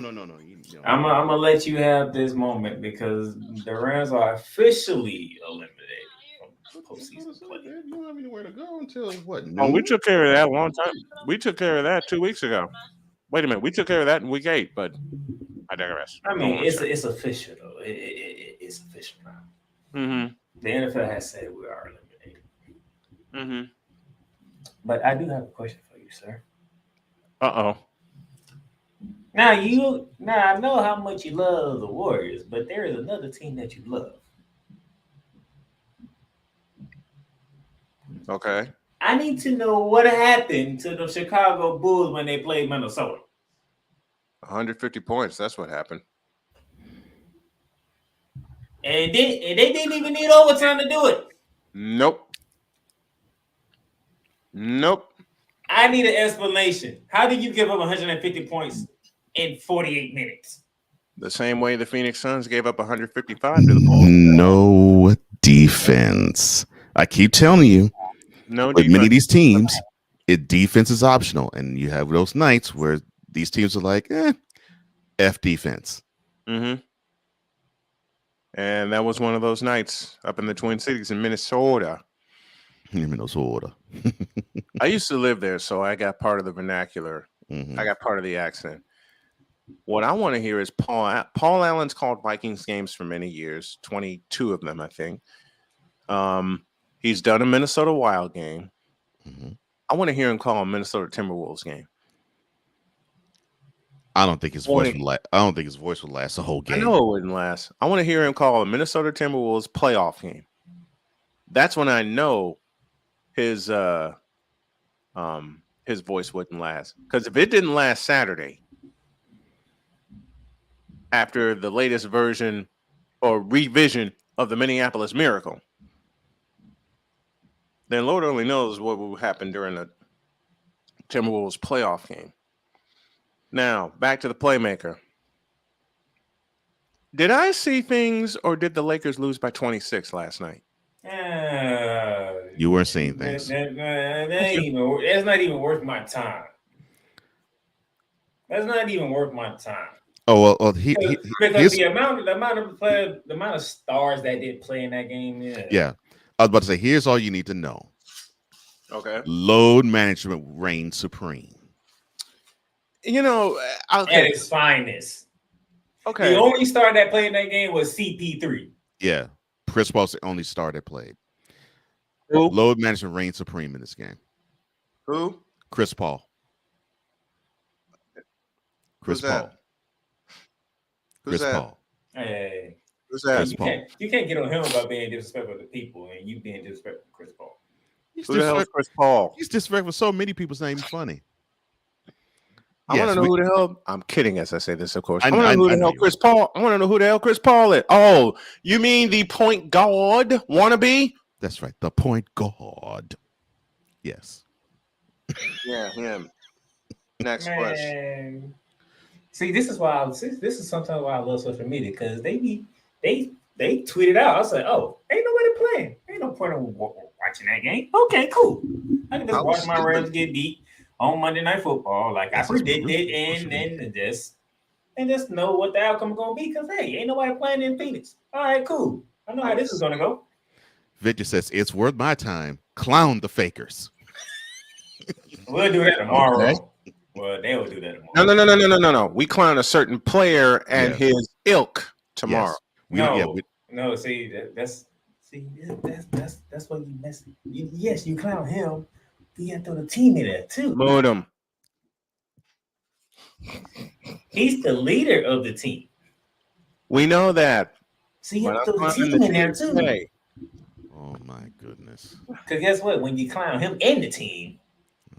I'm gonna let you have this moment because the Rams are officially eliminated from postseason play. You don't have anywhere to go until what? Oh, we took care of that a long time. We took care of that 2 weeks ago. Wait a minute, we took care of that in week 8, but I digress. I mean, it's official though. It's official now. Mm-hmm. The NFL has said we are eliminated. Mm-hmm. But I do have a question for you, sir. Uh-oh. Now I know how much you love the Warriors, but there is another team that you love. Okay. I need to know what happened to the Chicago Bulls when they played Minnesota. 150 points. That's what happened. And they didn't even need overtime to do it. Nope. I need an explanation. How did you give up 150 points in 48 minutes? The same way the Phoenix Suns gave up 155 to the Bulls. No defense. I keep telling you. No with defense. many of these teams, defense is optional, and you have those nights where these teams are like, F defense. Mm-hmm. And that was one of those nights up in the Twin Cities in Minnesota. I used to live there, so I got part of the vernacular. Mm-hmm. I got part of the accent. What I want to hear is Paul Allen's called Vikings games for many years, 22 of them, I think. He's done a Minnesota Wild game. Mm-hmm. I want to hear him call a Minnesota Timberwolves game. I don't think his voice would last. I don't think his voice would last the whole game. I know it wouldn't last. I want to hear him call a Minnesota Timberwolves playoff game. That's when I know his voice wouldn't last. Because if it didn't last Saturday, after the latest version or revision of the Minneapolis Miracle, then Lord only knows what will happen during the Timberwolves playoff game. Now, back to the playmaker. Did I see things, or did the Lakers lose by 26 last night? You weren't seeing things. That's not even worth my time. That's not even worth my time. Oh well, because the amount of stars that did play in that game. Yeah, I was about to say. Here's all you need to know. Okay. Load management reigns supreme. At its finest. Okay. The only star that played in that game was CP3. Yeah, Chris Paul's the only star that played. Who? Load management reigns supreme in this game. Who? Chris Paul. Who's that? Chris Paul. Hey. Who's that? You can't get on him about being disrespectful to people and you being disrespectful to Chris Paul. Who the hell is Chris Paul? He's disrespectful. So many people say he's funny. I want to know who the hell. I'm kidding as I say this, of course. I I want to know who the know hell you Chris Paul. I want to know who the hell Chris Paul is. Oh, you mean the point guard wannabe? That's right. The point guard. Yes. Yeah, him. Next question. See, this is sometimes why I love social media because they tweet it out. I was like, oh, ain't nobody playing. Ain't no point in watching that game. Okay, cool. I can just watch my Rams get beat on Monday Night Football, like I predicted, and just know what the outcome is gonna be. Because hey, ain't nobody playing in Phoenix. All right, cool. I know how this is gonna go. Victor says it's worth my time. Clown the fakers. We'll do that tomorrow. Okay. Well, they will do that tomorrow. No. We clown a certain player and his ilk tomorrow. Yes. That's what you mess. Yes, you clown him. You got to throw the team in there too. Mood him. He's the leader of the team. We know that. So you have to throw the team in there too. Hey. Oh my goodness. Because guess what? When you clown him and the team,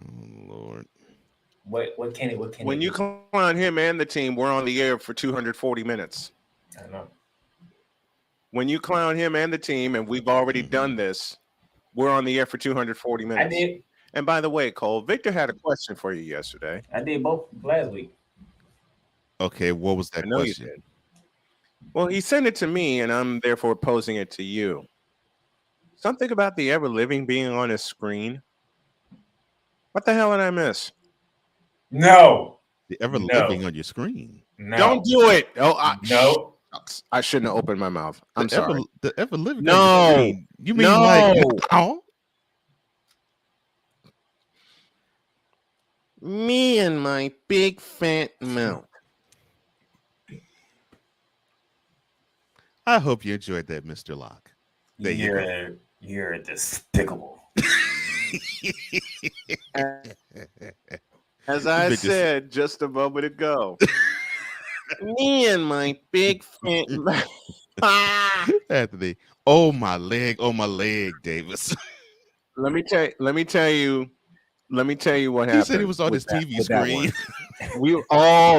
oh Lord, What can it? When you clown him and the team, we're on the air for 240 minutes. I know. When you clown him and the team, and we've already done this, we're on the air for 240 minutes. I did. And by the way, Cole, Victor had a question for you yesterday. I did both last week. Okay, what was that I know question? you did. Well, he sent it to me, and I'm therefore posing it to you. Something about the ever living being on his screen. What the hell did I miss? No. The ever living on your screen. No. Don't do it. Oh, no. I shouldn't have opened my mouth. I'm sorry. The ever living No. on your screen. You mean like now? Me and my big fat mouth. I hope you enjoyed that, Mr. Locke. There you go. You're despicable. As I said just a moment ago. Me and my big fat mouth. Anthony, oh my leg, Davis. Let me tell you what happened. He said he was on his TV screen.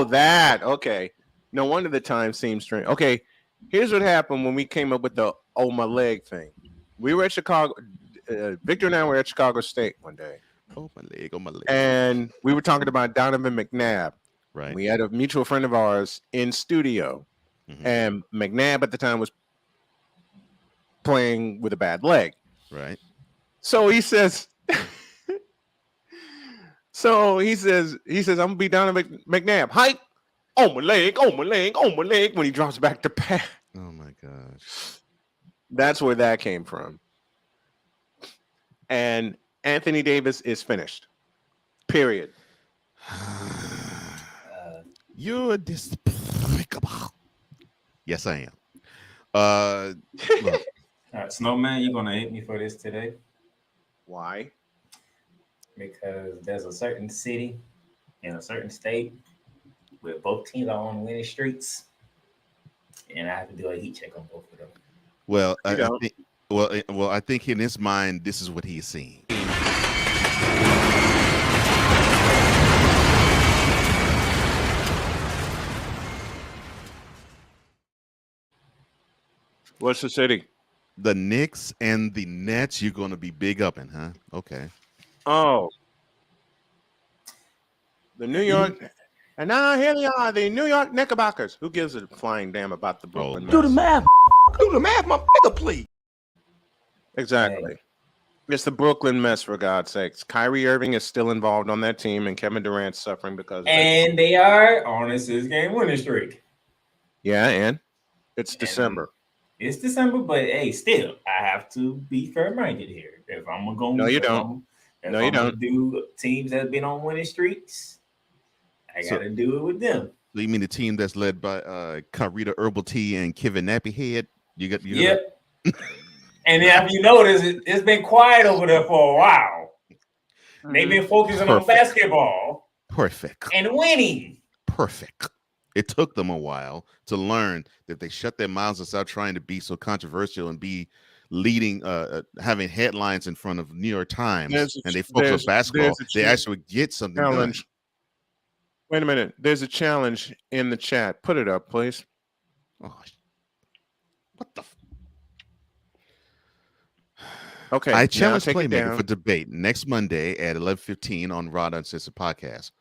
That. Okay. No wonder the time seems strange. Okay. Here's what happened when we came up with the my leg thing. We were at Chicago. Victor and I were at Chicago State one day. Oh my leg. And we were talking about Donovan McNabb. Right. We had a mutual friend of ours in studio. Mm-hmm. And McNabb at the time was playing with a bad leg. Right. So he says, I'm gonna be Donovan McNabb. Height. On my leg. When he drops back to pass. Oh my gosh. That's where that came from. And Anthony Davis is finished. Period. You're despicable. Yes, I am. All right, Snowman, you're gonna hit me for this today. Why? Because there's a certain city in a certain state where both teams are on winning streaks, and I have to do a heat check on both of them. Well, I think in his mind, this is what he's seeing. What's the city? The Knicks and the Nets. You're going to be big up in, huh? Okay. Oh, the New York. And now here they are, the New York Knickerbockers. Who gives a flying damn about the Brooklyn Nets? Do the math. Do the math, my nigga, please. Exactly. It's the Brooklyn mess, for God's sakes. Kyrie Irving is still involved on that team, and Kevin Durant's suffering because of and they are on a 6-game winning streak. Yeah, and it's December. It's December, but hey, still, I have to be fair-minded here. If I'm gonna go, no, you don't. No, you don't. Do teams that have been on winning streaks, I got to do it with them. So you mean the team that's led by Carita Herbal Tea and Kevin Nappyhead? Yep. And if you notice, it's been quiet over there for a while. They've been focusing on basketball. Perfect. And winning. Perfect. It took them a while to learn that they shut their mouths and stop trying to be so controversial and be leading, having headlines in front of New York Times, and they focus on basketball. They actually get something done. Wait a minute. There's a challenge in the chat. Put it up, please. Oh, what the? Okay. I challenge Playmaker for debate next Monday at 11:15 on Rod Uncensored Podcast.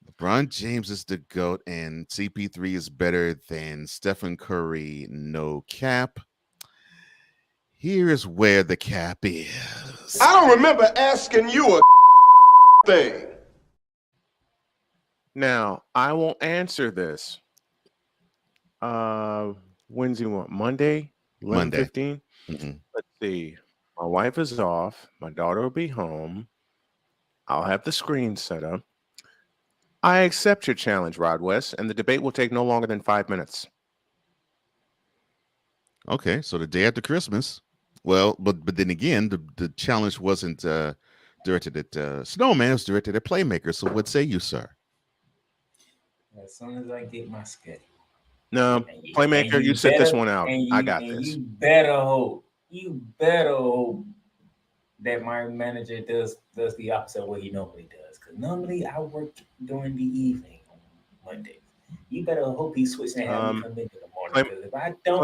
LeBron James is the GOAT, and CP3 is better than Stephen Curry. No cap. Here is where the cap is. I don't remember asking you a thing. Now, I will answer this. When's you want? Monday? 11:15? Let's see. My wife is off. My daughter will be home. I'll have the screen set up. I accept your challenge, Rod West, and the debate will take no longer than 5 minutes. Okay, so the day after Christmas. Well, but then again, the challenge wasn't directed at Snowman. It was directed at Playmaker. So what say you, sir? As soon as I get my schedule. No, Playmaker, you sit this one out. I got this. You better hope that my manager does the opposite of what he normally does. Because normally I work during the evening on Monday. You better hope he's switching and have me come in the morning. Because if I don't,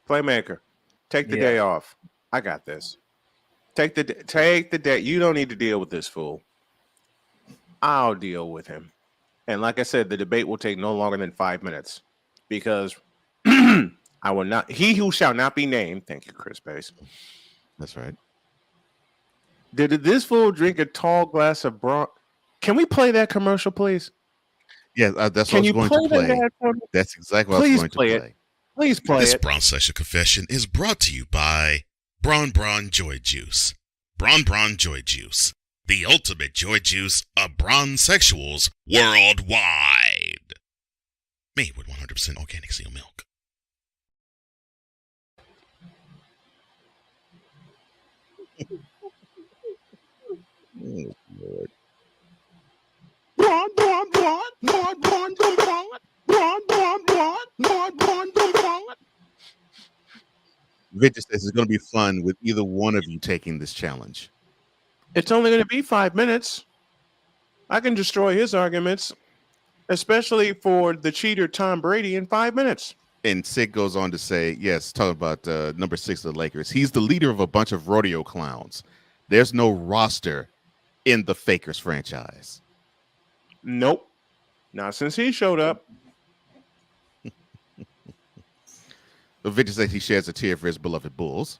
Playmaker, take the day off. I got this. Take the day. You don't need to deal with this fool. I'll deal with him. And like I said, the debate will take no longer than 5 minutes because I will not. He who shall not be named. Thank you, Chris Pace. That's right. Did this fool drink a tall glass of brown? Can we play that commercial, please? Yeah, that's what I was going to play. That's exactly what I was going to play. Please play This it. Braun Session Confession is brought to you by Braun Joy Juice. Braun Joy Juice. The ultimate joy juice of bronzexuals worldwide. Made with 100% organic seal milk. Oh, Lord. Victor says it's going to be fun with either one of you taking this challenge. It's only going to be 5 minutes. I can destroy his arguments, especially for the cheater Tom Brady in 5 minutes. And Sid goes on to say, yes, talking about number 6 of the Lakers. He's the leader of a bunch of rodeo clowns. There's no roster in the Fakers franchise. Nope. Not since he showed up. But Victor says he shares a tear for his beloved Bulls.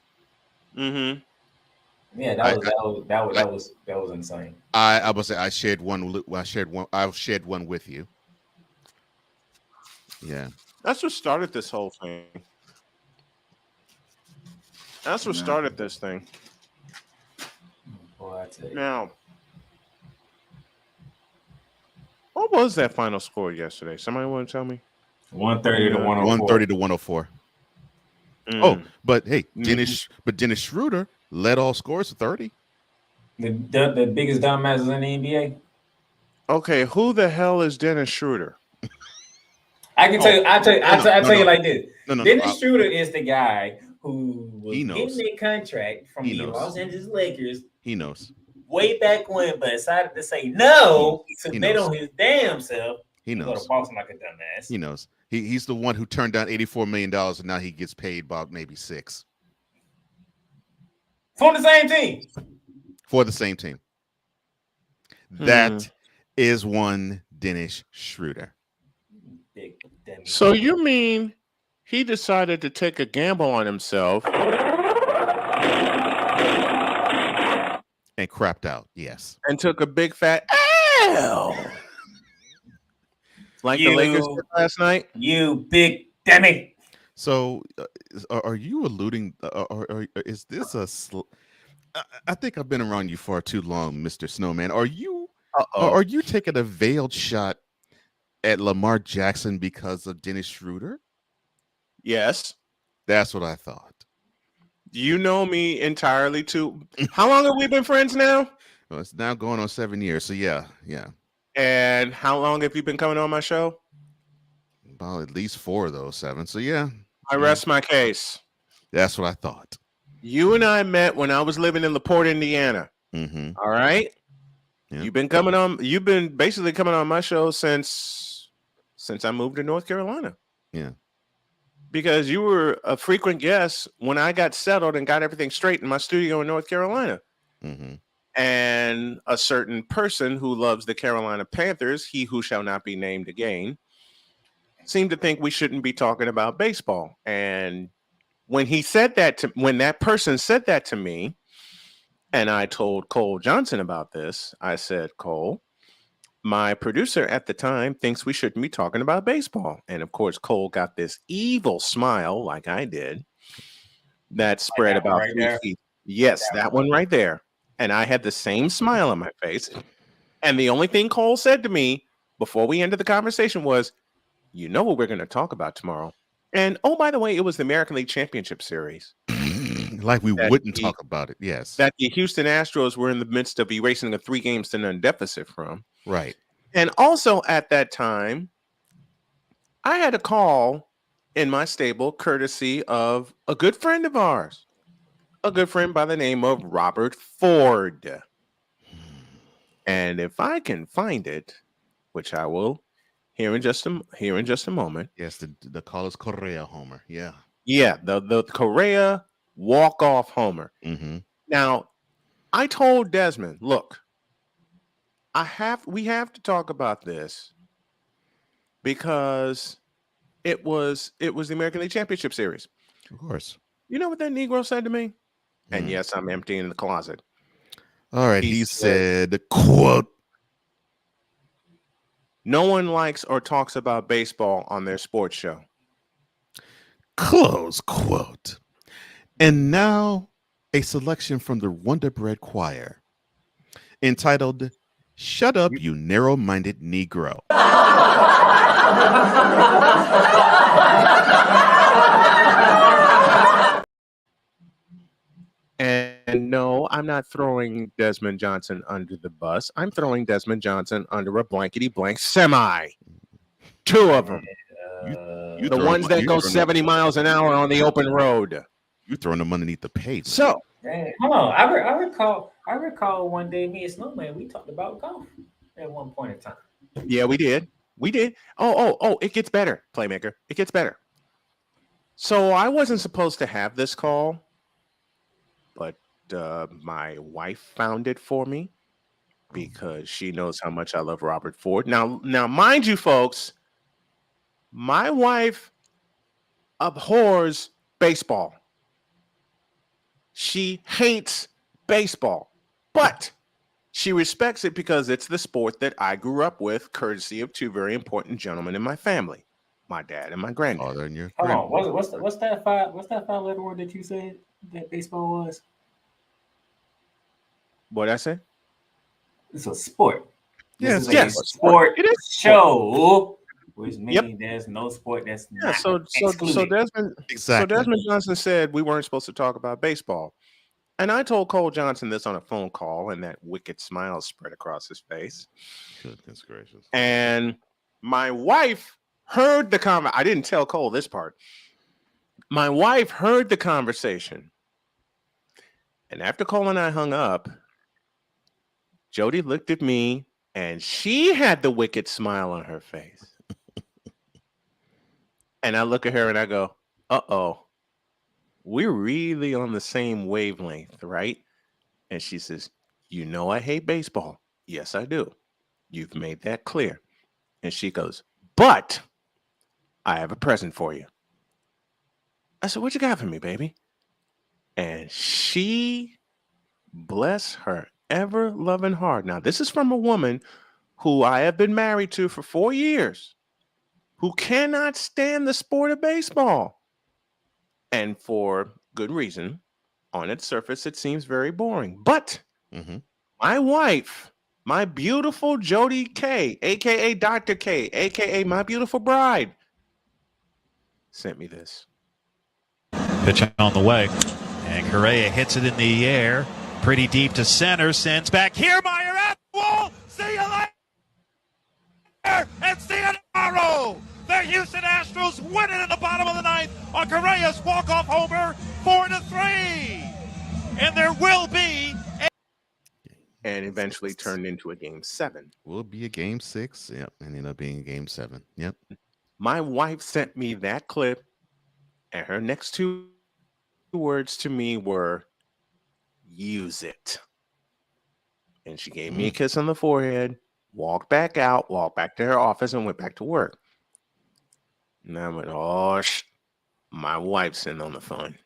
Mm-hmm. Yeah, that was insane. I must say I shared one. I've shared one with you. Yeah. That's what started this whole thing. That's what started this thing. Boy, I tell you. Now, what was that final score yesterday? Somebody want to tell me? 130 to 104. 130 to 104. Oh, but hey, Dennis Schroeder led all scores to 30. The biggest dumbasses in the NBA. Okay, who the hell is Dennis Schroeder? I can tell you. I'll tell you like this. Dennis Schroeder is the guy who was getting a contract from the Los Angeles Lakers. He knows. Way back when, but decided to say no to bet on his damn self. He knows. Go to Boston like a dumbass. He knows. He's the one who turned down $84 million, and now he gets paid about maybe $6 million. For the same team. For the same team. That is one Dennis Schroeder. So you mean he decided to take a gamble on himself and crapped out? Yes. And took a big fat L. Like the Lakers did last night? You big dummy. So are you alluding, or is this a... I think I've been around you far too long, Mr. Snowman. Are you taking a veiled shot at Lamar Jackson because of Dennis Schroeder? Yes. That's what I thought. You know me entirely too. How long have we been friends now? Well, it's now going on 7 years. So yeah. And how long have you been coming on my show? Well, at least 4 of those 7. So yeah. I rest my case. That's what I thought. You and I met when I was living in LaPorte, Indiana. Mm-hmm. All right. Yeah. You've been basically coming on my show since I moved to North Carolina. Yeah. Because you were a frequent guest when I got settled and got everything straight in my studio in North Carolina. Mm-hmm. And a certain person who loves the Carolina Panthers, he who shall not be named again, seemed to think we shouldn't be talking about baseball. And when that person said that to me, and I told Cole Johnson about this, I said, Cole, my producer at the time thinks we shouldn't be talking about baseball. And of course, Cole got this evil smile like I did that spread like that about right 3 there? feet. Yes, that one right there. And I had the same smile on my face. And the only thing Cole said to me before we ended the conversation was, you know what we're going to talk about tomorrow. And oh, by the way, it was the American League Championship Series. Like we wouldn't talk about it. Yes. That the Houston Astros were in the midst of erasing a 3-0 deficit from. Right. And also at that time, I had a call in my stable courtesy of a good friend of ours, a good friend by the name of Robert Ford. And if I can find it, which I will here in just a moment. Yes, the Carlos Correa homer. Yeah. Yeah, the Correa walk-off homer. Mm-hmm. Now, I told Desmond, look, we have to talk about this because it was the American League Championship Series. Of course. You know what that Negro said to me? And yes, I'm emptying the closet. All right. He said, quote, "No one likes or talks about baseball on their sports show." Close quote. And now a selection from the Wonder Bread Choir entitled "Shut Up, You Narrow-Minded Negro." And no, I'm not throwing Desmond Johnson under the bus. I'm throwing Desmond Johnson under a blankety blank semi. Two of them. The ones that go 70 miles an hour on the open road. You're throwing them underneath the pavement. So, hold on. I recall one day me and Snowman, we talked about golf at one point in time. Yeah, we did. Oh, it gets better, Playmaker. It gets better. So I wasn't supposed to have this call, but my wife found it for me because she knows how much I love Robert Ford. Now, mind you, folks, my wife abhors baseball. She hates baseball, but she respects it because it's the sport that I grew up with, courtesy of two very important gentlemen in my family, my dad and my granddad. Hold on, what's that five-letter word that you said that baseball was? What'd I say? It's a sport. Yes, sport. It is show, which means there's no sport that's not excluded. So Desmond Johnson said we weren't supposed to talk about baseball. And I told Cole Johnson this on a phone call, and that wicked smile spread across his face. Goodness gracious. And my wife heard the conversation. I didn't tell Cole this part. My wife heard the conversation. And after Cole and I hung up, Jody looked at me, and she had the wicked smile on her face. And I look at her and I go, uh-oh. We're really on the same wavelength, right? And she says, you know I hate baseball. Yes, I do. You've made that clear. And she goes, but I have a present for you. I said, what you got for me, baby? And she, bless her ever-loving heart. Now, this is from a woman who I have been married to for 4 years, who cannot stand the sport of baseball. And for good reason. On its surface, it seems very boring. But my wife, my beautiful Jody K, a.k.a. Dr. K, a.k.a. my beautiful bride, sent me this. Pitch on the way. And Correa hits it in the air. Pretty deep to center. Sends back. Kiermaier at the wall. See you later. And see you tomorrow. The Houston Astros win it in the bottom of the ninth on Correa's walk-off homer, 4-3. And there will be and eventually turned into a game 7. Will be a game 6. Yep. And ended up being a game 7. Yep. My wife sent me that clip, and her next 2 words to me were, use it. And she gave me a kiss on the forehead, walked back out, walked back to her office, and went back to work. And I went, oh, my wife's in on the fun.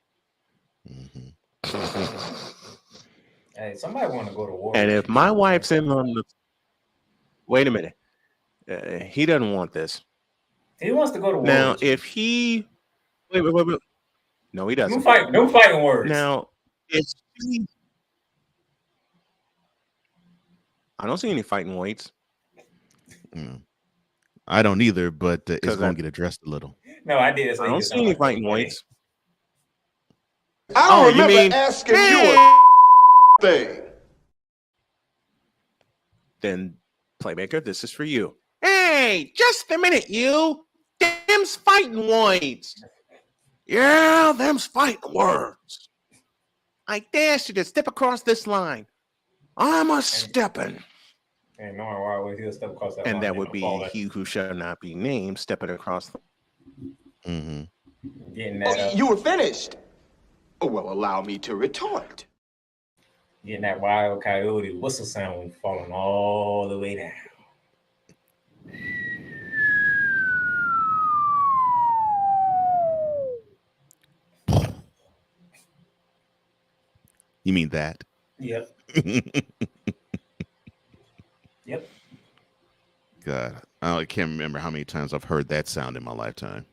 Hey, somebody want to go to war. And if my wife's in on the... Wait a minute. He doesn't want this. He wants to go to war. Now, if he... Wait. No, he doesn't. No fighting words. Now, if he... I don't see any fighting weights. I don't either, but it's going to get addressed a little. No, I did. I don't see any fighting weights. I don't remember asking you a thing. Then, Playmaker, this is for you. Hey, just a minute, you. Them's fighting weights. Yeah, them's fighting words. I dare you to step across this line. I'm a stepping. And knowing why would he'll step across that line? And that would no be falling. he who shall not be named stepping across the. Getting that You were finished. Oh, well, allow me to retort. getting that wild coyote whistle sound when falling all the way down. You mean that? Yep. Yep. God, I can't remember how many times I've heard that sound in my lifetime.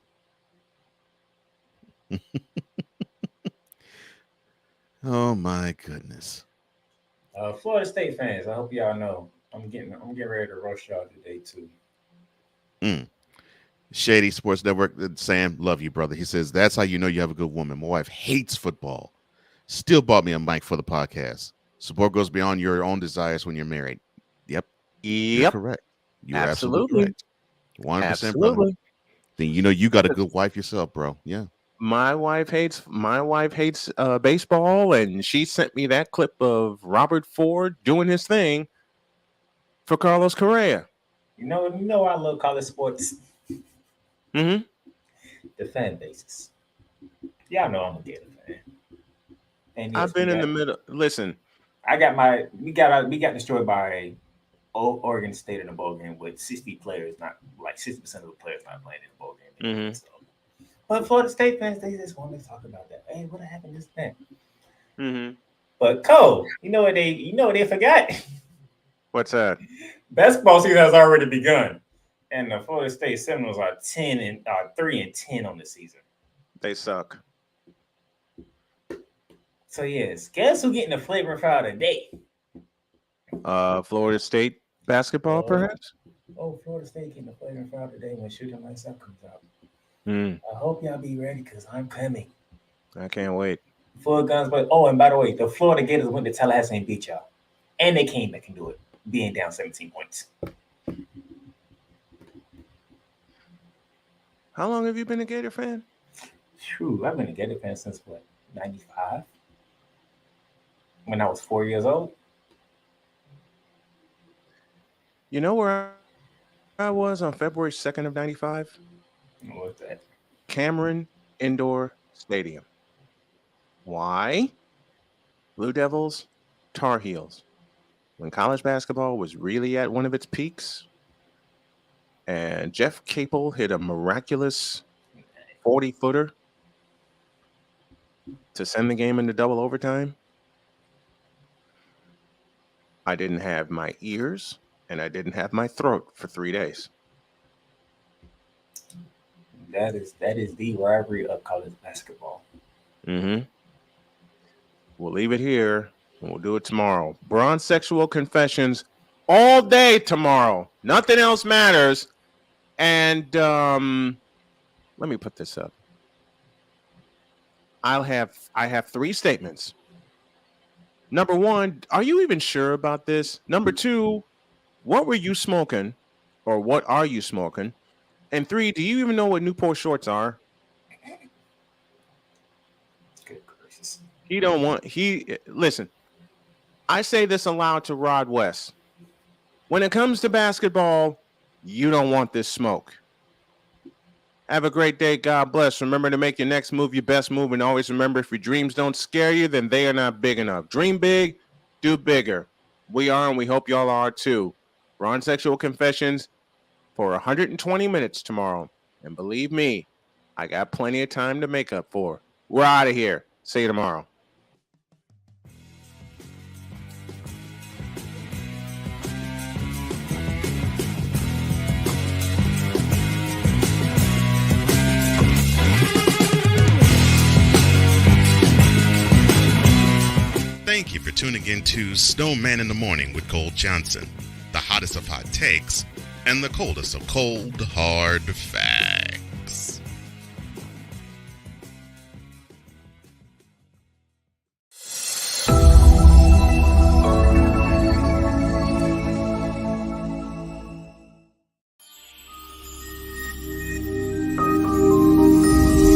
Oh my goodness. Florida State fans, I hope y'all know I'm getting ready to roast y'all today too. Shady Sports Network, Sam, love you, brother. He says, that's how you know you have a good woman. My wife hates football. Still bought me a mic for the podcast. Support goes beyond your own desires when you're married. Yep. You're correct. You're absolutely right. 100%, Absolutely. brother. Then you know you got a good wife yourself, bro. Yeah. My wife hates baseball, and she sent me that clip of Robert Ford doing his thing for Carlos Correa. You know I love college sports. Mm-hmm. The fan bases. Y'all know I'm a Gator fan. And yes, I've been in the middle. Listen, we got destroyed by Oregon State in the bowl game with 60 players, not like 60% of the players not playing in the bowl game. Mm-hmm. So. But Florida State fans, they just want to talk about that. Hey, what happened this thing? Mm-hmm. But Cole, you know what they forgot? What's that? Basketball season has already begun, and the Florida State Seminoles are 3-10 on the season. They suck. So yes, guess who getting the flavor and foul today? Florida State basketball, perhaps. Florida State getting the flavor and foul today when Shooting Lights Up comes out. I hope y'all be ready because I'm coming. I can't wait. Full guns, but and by the way, the Florida Gators went to Tallahassee and beat y'all, and they came back and do it, being down 17 points. How long have you been a Gator fan? True, I've been a Gator fan since what, 95? When I was 4 years old. You know where I was on February 2nd of 95? What's that? Cameron Indoor Stadium. Why? Blue Devils, Tar Heels. When college basketball was really at one of its peaks, and Jeff Capel hit a miraculous 40-footer to send the game into double overtime, I didn't have my ears and I didn't have my throat for 3 days. That is the rivalry of college basketball. Mm-hmm. We'll leave it here and we'll do it tomorrow. Bronze Sexual Confessions all day tomorrow. Nothing else matters. And let me put this up. I have 3 statements. Number 1, are you even sure about this? Number 2, what were you smoking, or what are you smoking? And 3, do you even know what Newport shorts are? Good gracious. Listen, I say this aloud to Rod West. When it comes to basketball, you don't want this smoke. Have a great day. God bless. Remember to make your next move your best move. And always remember, if your dreams don't scare you, then they are not big enough. Dream big, do bigger. We are, and we hope y'all are too. Ron Sexual Confessions for 120 minutes tomorrow. And believe me, I got plenty of time to make up for. We're out of here. See you tomorrow. Thank you for tuning in to Snowman in the Morning with Cole Johnson, the hottest of hot takes and the coldest of cold, hard facts.